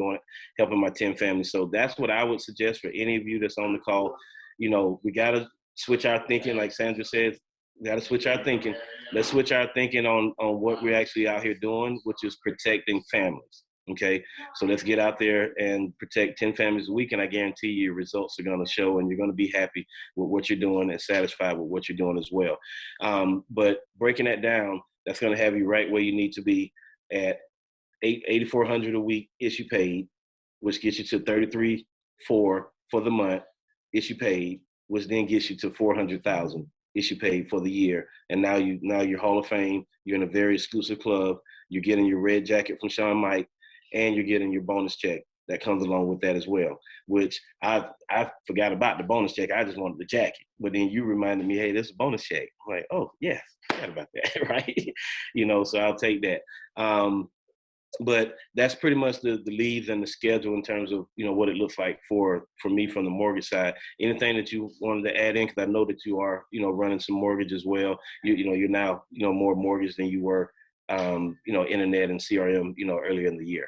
helping my 10 families. So that's what I would suggest for any of you that's on the call. We got to switch our thinking. Like Sandra says, we got to switch our thinking. Let's switch our thinking on what we're actually out here doing, which is protecting families. Okay, so let's get out there and protect 10 families a week, and I guarantee you your results are going to show, and you're going to be happy with what you're doing and satisfied with what you're doing as well. But breaking that down, that's going to have you right where you need to be at $8,400 a week issue paid, which gets you to $33,400 for the month issue paid, which then gets you to $400,000 issue paid for the year. And now you're Hall of Fame. You're in a very exclusive club. You're getting your red jacket from Sean Mike, and you're getting your bonus check that comes along with that as well, which I forgot about the bonus check. I just wanted the jacket. But then you reminded me, hey, this is a bonus check. I'm like, oh, yes, I forgot about that, right? So I'll take that. But that's pretty much the leads and the schedule in terms of, what it looks like for me from the mortgage side. Anything that you wanted to add in, because I know that you are, running some mortgage as well. You're now, more mortgage than you were, internet and CRM, earlier in the year.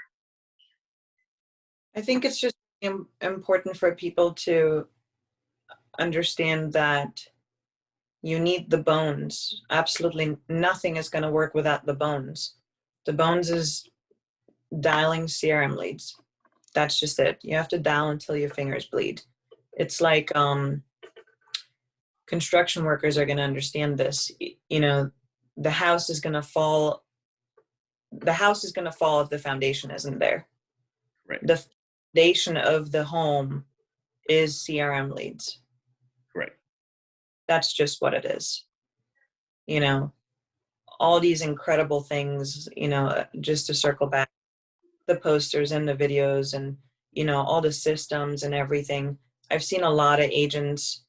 I think it's just important for people to understand that you need the bones. Absolutely nothing is going to work without the bones. The bones is dialing CRM leads. That's just it. You have to dial until your fingers bleed. It's like construction workers are going to understand this. The house is going to fall. The house is going to fall if the foundation isn't there. Right. The foundation of the home is CRM leads. Right. That's just what it is. All these incredible things, just to circle back, the posters and the videos and, all the systems and everything. I've seen a lot of agents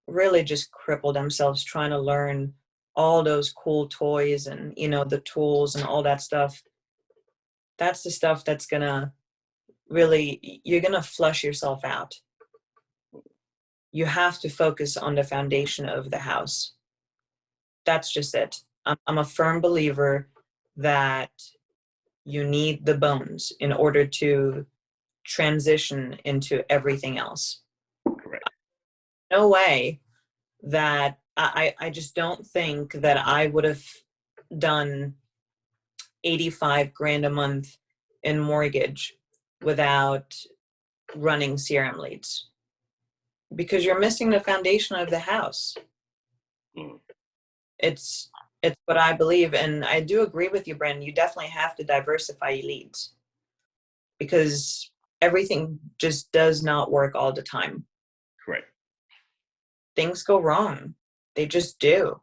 really just cripple themselves trying to learn all those cool toys and, the tools and all that stuff. That's the stuff that's going to you're going to flush yourself out. You have to focus on the foundation of the house. That's just it. I'm a firm believer that you need the bones in order to transition into everything else. Correct. No way that I just don't think that I would have done 85 grand a month in mortgage without running CRM leads, because you're missing the foundation of the house. It's what I believe. And I do agree with you, Brandon. You definitely have to diversify your leads, because everything just does not work all the time. Correct. Things go wrong. They just do.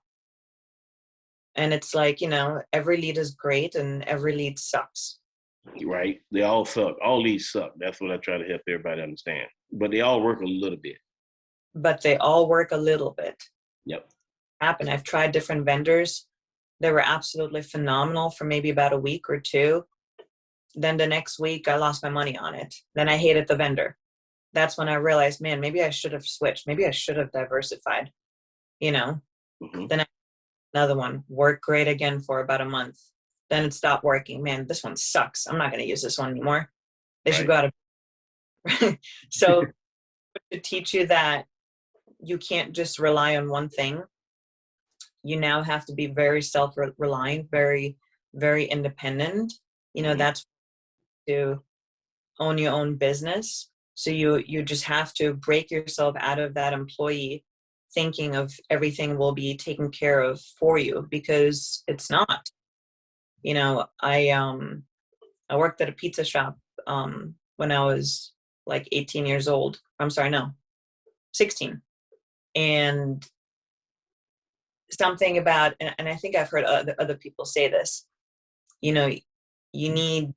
And it's like, every lead is great and every lead sucks. Right. They all suck. All leads suck. That's what I try to help everybody understand. But they all work a little bit. But they all work a little bit. Yep. I've tried different vendors. They were absolutely phenomenal for maybe about a week or two. Then the next week I lost my money on it. Then I hated the vendor. That's when I realized, man, maybe I should have switched. Maybe I should have diversified, Mm-hmm. Then another one worked great again for about a month. Then it stopped working. Man, this one sucks. I'm not going to use this one anymore. They should go out of. So to teach you that you can't just rely on one thing. You now have to be very self-reliant, very, very independent. Mm-hmm. That's to own your own business. So you just have to break yourself out of that employee thinking of everything will be taken care of for you, because it's not. I worked at a pizza shop when I was like 18 years old. I'm sorry, no, 16. And something about, and I think I've heard other people say this, you need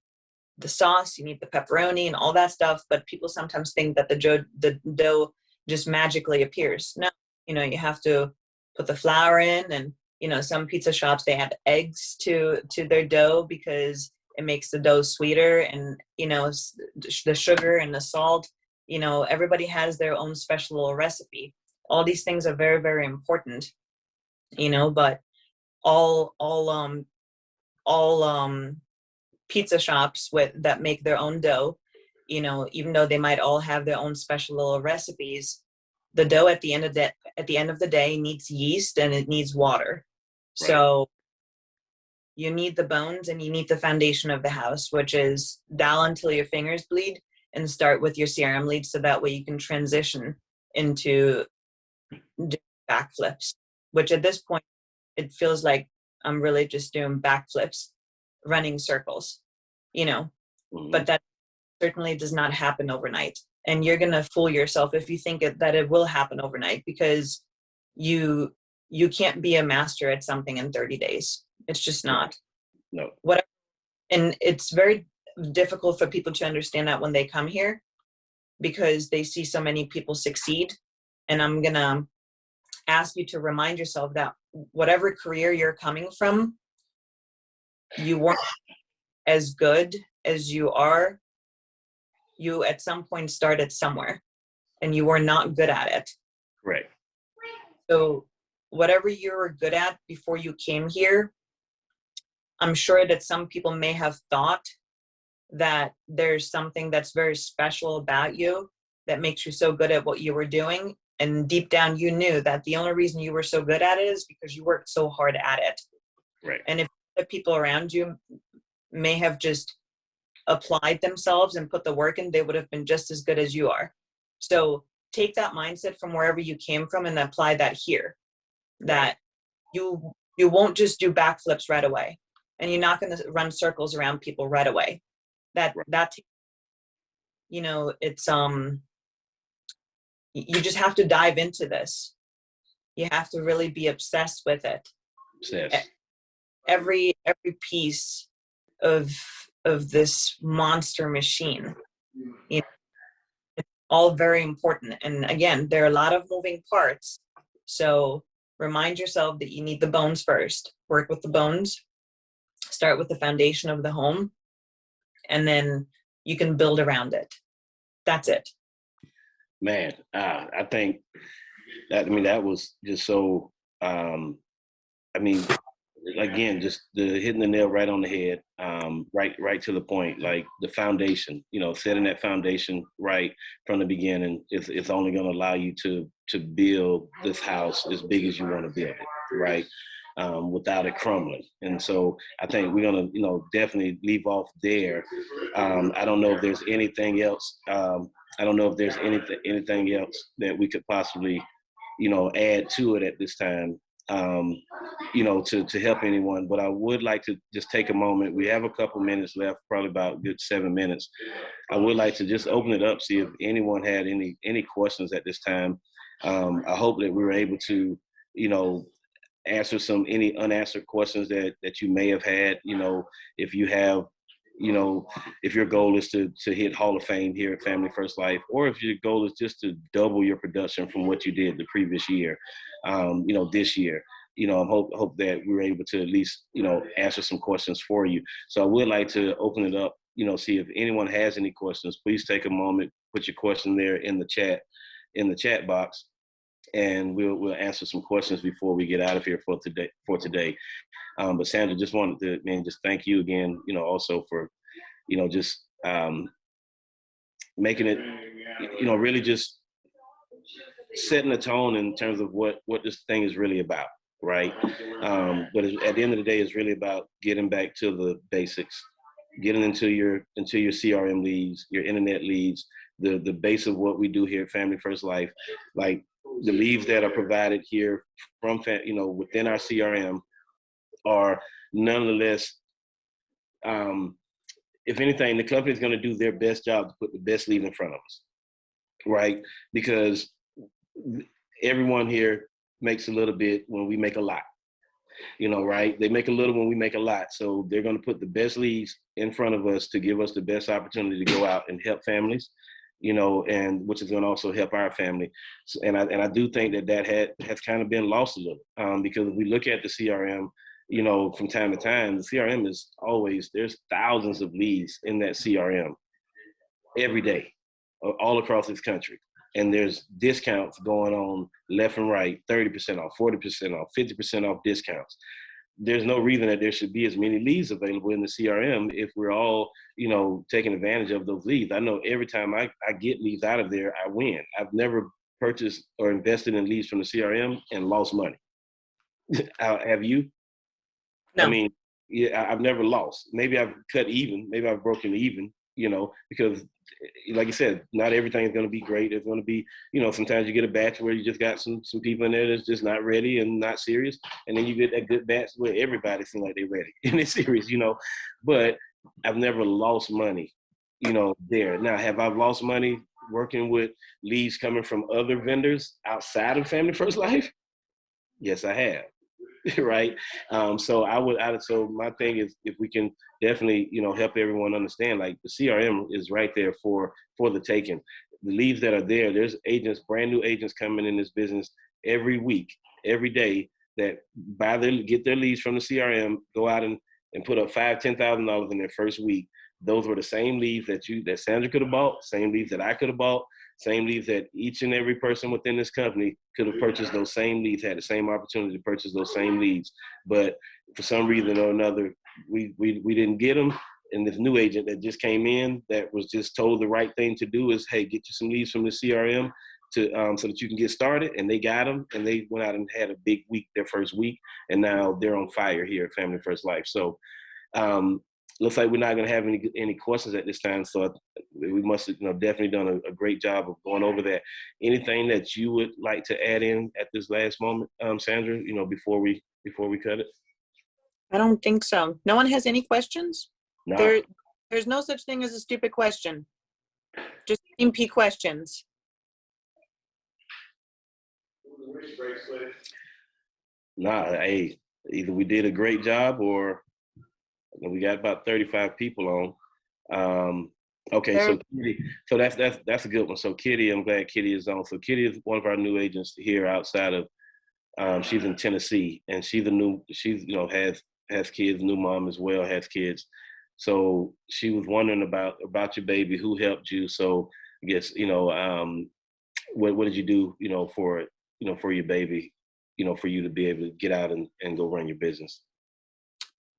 the sauce, you need the pepperoni and all that stuff, but people sometimes think that the dough just magically appears. No, you have to put the flour in, and some pizza shops, they add eggs to their dough because it makes the dough sweeter, and the sugar and the salt. Everybody has their own special little recipe. All these things are very, very important. But all pizza shops that make their own dough, even though they might all have their own special little recipes, the dough at the end of the day needs yeast and it needs water. Right. So you need the bones and you need the foundation of the house, which is dowel until your fingers bleed and start with your CRM lead, so that way you can transition into backflips, which at this point it feels like I'm really just doing backflips, running circles, Mm-hmm. but that certainly does not happen overnight. And you're going to fool yourself if you think that it will happen overnight, because you can't be a master at something in 30 days. It's just not. No. And it's very difficult for people to understand that when they come here, because they see so many people succeed. And I'm going to ask you to remind yourself that whatever career you're coming from, you weren't as good as you are. You at some point started somewhere and you were not good at it. Right. So whatever you were good at before you came here, I'm sure that some people may have thought that there's something that's very special about you that makes you so good at what you were doing. And deep down, you knew that the only reason you were so good at it is because you worked so hard at it. Right. And if the people around you may have just applied themselves and put the work in, they would have been just as good as you are. So take that mindset from wherever you came from and apply that here. That you won't just do backflips right away, and you're not going to run circles around people right away. It's you just have to dive into this. You have to really be obsessed with it. Obsessed. Every piece of this monster machine, it's all very important. And again, there are a lot of moving parts. So remind yourself that you need the bones first. Work with the bones. Start with the foundation of the home, and then you can build around it. That's it. Man, I think that was just so, again, just hitting the nail right on the head, right to the point, like the foundation, setting that foundation right from the beginning. It's only going to allow you to build this house as big as you want to build it, right? Without it crumbling. And so I think we're going to, definitely leave off there. I don't know if there's anything else. I don't know if there's anything else that we could possibly, add to it at this time, to help anyone. But I would like to just take a moment. We have a couple minutes left, probably about a good 7 minutes. I would like to just open it up, see if anyone had any questions at this time. I hope that we were able to, answer any unanswered questions that you may have had. If you have, if your goal is to hit Hall of Fame here at Family First Life, or if your goal is just to double your production from what you did the previous year, this year, I hope that we were able to at least, answer some questions for you. So I would like to open it up, see if anyone has any questions. Please take a moment, put your question there in the chat box, and we'll answer some questions before we get out of here for today. But Sandra, just wanted to, just thank you again, also for, just making it, really just setting the tone in terms of what this thing is really about, right? But at the end of the day, it's really about getting back to the basics, getting into your CRM leads, your internet leads, the base of what we do here at Family First Life, like the leads that are provided here from within our CRM are nonetheless, if anything, the company is going to do their best job to put the best lead in front of us, right? Because everyone here makes a little bit when we make a lot, right? They make a little when we make a lot. So they're going to put the best leads in front of us to give us the best opportunity to go out and help families, and which is going to also help our family. So, and I do think that has kind of been lost a little, because if we look at the CRM, from time to time, the CRM is always, there's thousands of leads in that CRM every day, all across this country. And there's discounts going on left and right, 30% off, 40% off, 50% off discounts. There's no reason that there should be as many leads available in the CRM if we're all, taking advantage of those leads. I know every time I get leads out of there, I win. I've never purchased or invested in leads from the CRM and lost money. Have you? No. I mean, yeah, I've never lost. Maybe I've cut even. Maybe I've broken even, because like you said, not everything is going to be great. It's going to be, sometimes you get a batch where you just got some people in there that's just not ready and not serious. And then you get that good batch where everybody seems like they're ready and they're serious, but I've never lost money, there. Now, have I lost money working with leads coming from other vendors outside of Family First Life? Yes, I have. Right. So so my thing is, if we can definitely, help everyone understand, like the CRM is right there for the taking. The leads that are there, there's agents, brand new agents coming in this business every week, every day, that get their leads from the CRM, go out and put up $5,000-$10,000 in their first week. Those were the same leads that Sandra could have bought, same leads that I could have bought, same leads that each and every person within this company could have purchased those same leads, had the same opportunity to purchase those same leads. But for some reason or another, we didn't get them. And this new agent that just came in that was just told the right thing to do is, hey, get you some leads from the CRM to so that you can get started. And they got them, and they went out and had a big week, their first week. And now they're on fire here at Family First Life. So looks like we're not going to have any questions at this time. So we must have definitely done a great job of going over that. Anything that you would like to add in at this last moment, Sandra, before we cut it? I don't think so. No one has any questions? No. There's no such thing as a stupid question. Just MP questions. Nah, hey, either we did a great job or we got about 35 people on. Okay, so Kitty, so that's a good one. So Kitty, I'm glad Kitty is on. So Kitty is one of our new agents here outside of, she's in Tennessee, and she's has kids, new mom as well, has kids. So she was wondering about your baby, who helped you. So I guess, what did you do, for your baby, for you to be able to get out and go run your business?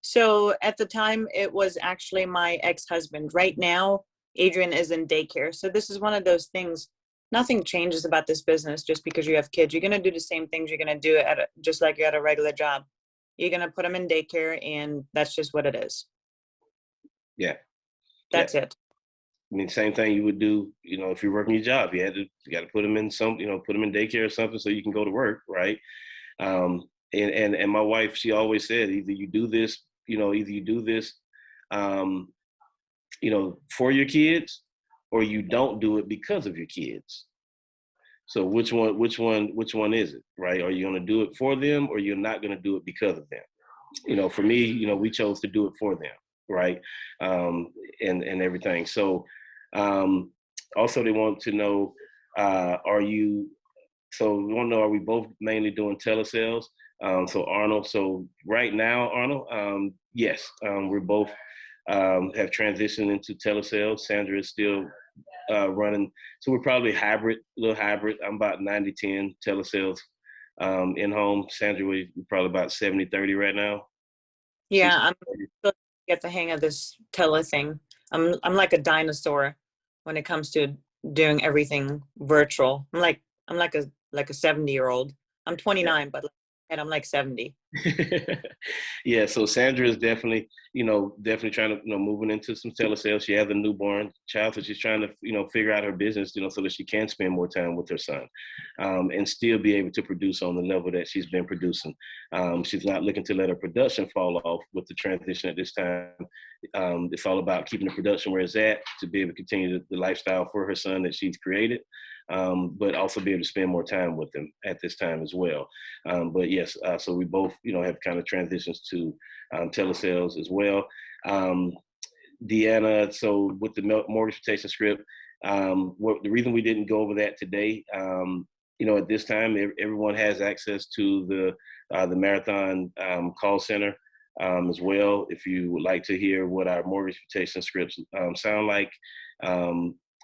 So at the time, it was actually my ex-husband. Right now, Adrian is in daycare. So this is one of those things, nothing changes about this business just because you have kids. You're going to do the same things you're going to do just like you're at a regular job. You're going to put them in daycare, and that's just what it is. Yeah. That's it. I mean, same thing you would do, if you're working your job, you got to put them in put them in daycare or something so you can go to work, right? And my wife, she always said, either you do this, for your kids, or you don't do it because of your kids. So which one is it, right? Are you going to do it for them, or you're not going to do it because of them? For me, we chose to do it for them, right? And everything. So also they want to know, we want to know, are we both mainly doing telesales? So Arnold, so right now, Arnold, yes, we're both have transitioned into telesales. Sandra is still running, so we're probably a little hybrid. I'm about 90-10 telesales in-home. Sandra, we're probably about 70-30 right now. Yeah, I'm still get the hang of this tele thing. I'm like a dinosaur when it comes to doing everything virtual. I'm like a 70-year-old. I'm 29, but And I'm like 70. Yeah, so Sandra is definitely, definitely trying to, moving into some telesales. She has a newborn child, so she's trying to, figure out her business, so that she can spend more time with her son, and still be able to produce on the level that she's been producing. She's not looking to let her production fall off with the transition at this time. It's all about keeping the production where it's at to be able to continue the lifestyle for her son that she's created, but also be able to spend more time with them at this time as well. But yes, so we both, have kind of transitions to telesales as well. Deanna, so with the mortgage protection script, the reason we didn't go over that today, at this time, everyone has access to the Marathon call center as well. If you would like to hear what our mortgage protection scripts sound like,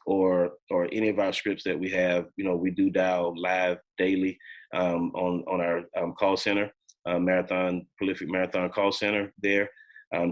or any of our scripts that we have, we do dial live daily on our call center, Prolific Marathon call center there.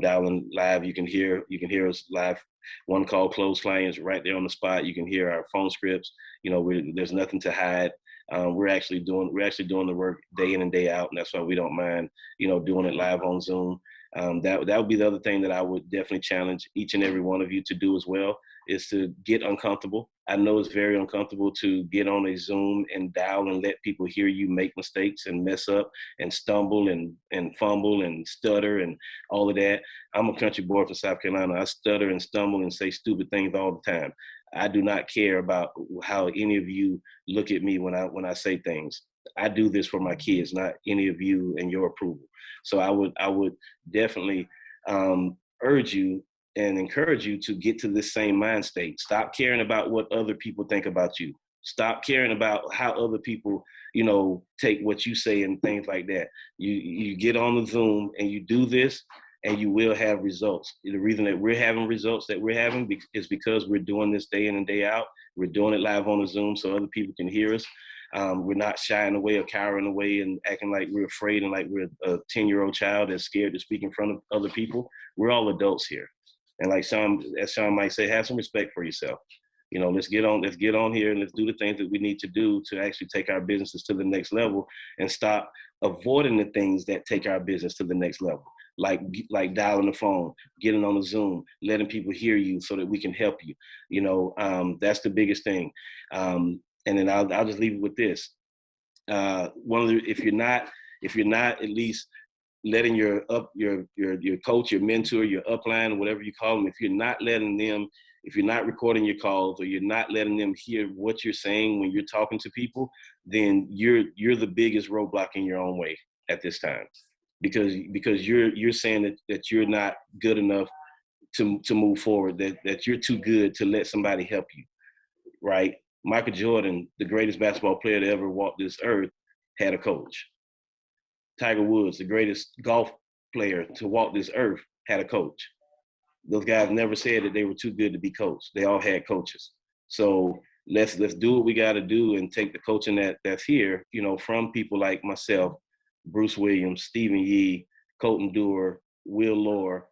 Dialing live, you can hear us live. One call close clients right there on the spot. You can hear our phone scripts. There's nothing to hide. We're actually doing the work day in and day out, and that's why we don't mind, doing it live on Zoom. That would be the other thing that I would definitely challenge each and every one of you to do as well, is to get uncomfortable. I know it's very uncomfortable to get on a Zoom and dial and let people hear you make mistakes and mess up and stumble and fumble and stutter and all of that. I'm a country boy from South Carolina. I stutter and stumble and say stupid things all the time. I do not care about how any of you look at me when I say things. I do this for my kids, not any of you and your approval. So I would definitely urge you and encourage you to get to this same mind state. Stop caring about what other people think about you. Stop caring about how other people, take what you say and things like that. You get on the Zoom and you do this, and you will have results. The reason that we're having results that we're having is because we're doing this day in and day out. We're doing it live on the Zoom so other people can hear us. We're not shying away or cowering away and acting like we're afraid and like we're a 10-year-old child that's scared to speak in front of other people. We're all adults here. And like as Sean might say, have some respect for yourself. Let's get on here and let's do the things that we need to do to actually take our businesses to the next level, and stop avoiding the things that take our business to the next level. Like dialing the phone, getting on the Zoom, letting people hear you so that we can help you. That's the biggest thing. And then I'll just leave it with this. If you're not at least letting your coach, your mentor, your upline, whatever you call them, if you're not recording your calls, or you're not letting them hear what you're saying when you're talking to people, then you're the biggest roadblock in your own way at this time, because you're saying that you're not good enough to move forward, that you're too good to let somebody help you, right? Michael Jordan, the greatest basketball player to ever walk this earth, had a coach. Tiger Woods, the greatest golf player to walk this earth, had a coach. Those guys never said that they were too good to be coached. They all had coaches. So let's do what we got to do and take the coaching that's here, from people like myself, Bruce Williams, Stephen Yee, Colton Dewar, Will Lohr,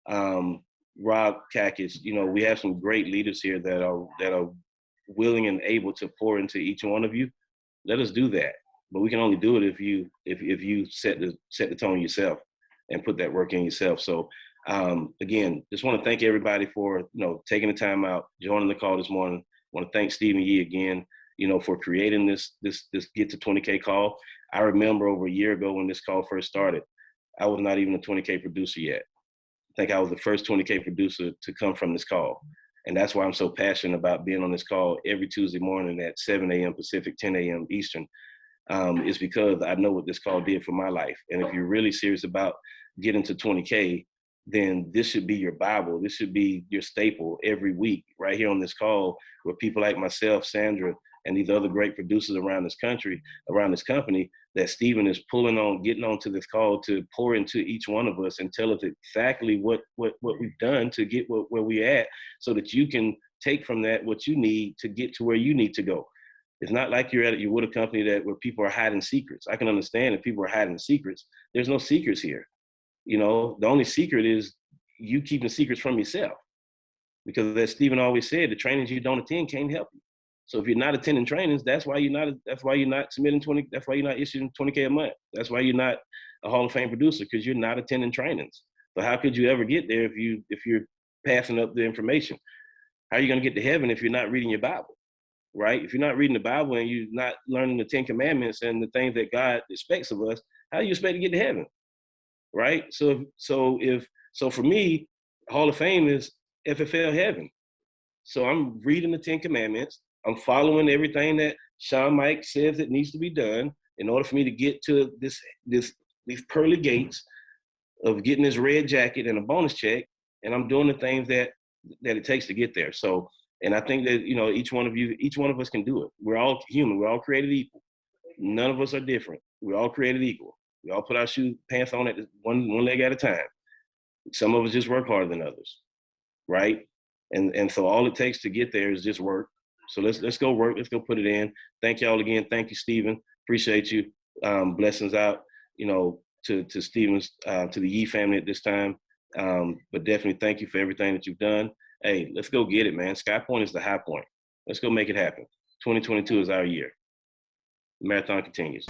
Rob Kakis. We have some great leaders here that are willing and able to pour into each one of you. Let us do that. But we can only do it if you set the tone yourself and put that work in yourself. So again, just want to thank everybody for taking the time out, joining the call this morning. I want to thank Stephen Yee again, for creating this Get to 20K call. I remember over a year ago when this call first started, I was not even a 20K producer yet. I think I was the first 20K producer to come from this call. And that's why I'm so passionate about being on this call every Tuesday morning at 7 a.m. Pacific, 10 a.m. Eastern. Is because I know what this call did for my life. And if you're really serious about getting to 20K, then this should be your Bible. This should be your staple every week right here on this call, where people like myself, Sandra, and these other great producers around this country, around this company, that Stephen is getting onto this call to pour into each one of us and tell us exactly what we've done to get where we're at, so that you can take from that what you need to get to where you need to go. It's not like you're with a company where people are hiding secrets. I can understand if people are hiding secrets. There's no secrets here. The only secret is you keeping secrets from yourself. Because as Stephen always said, the trainings you don't attend can't help you. So if you're not attending trainings, that's why you're not submitting 20, that's why you're not issuing 20K a month. That's why you're not a Hall of Fame producer, because you're not attending trainings. So how could you ever get there if you're passing up the information? How are you going to get to heaven if you're not reading your Bible, right? If you're not reading the Bible and you're not learning the 10 Commandments and the things that God expects of us, how do you expect to get to heaven, right? So for me, Hall of Fame is FFL heaven. So I'm reading the 10 Commandments. I'm following everything that Sean Mike says that needs to be done in order for me to get to these pearly gates of getting this red jacket and a bonus check. And I'm doing the things that it takes to get there. So, and I think that, each one of us can do it. We're all human. We're all created equal. None of us are different. We're all created equal. We all put our pants on at one leg at a time. Some of us just work harder than others, right? And so all it takes to get there is just work. So let's go work. Let's go put it in. Thank y'all again. Thank you, Stephen. Appreciate you. Blessings out, to Stephen's, to the Yee family at this time. But definitely thank you for everything that you've done. Hey, let's go get it, man. SkyPoint is the high point. Let's go make it happen. 2022 is our year. The marathon continues.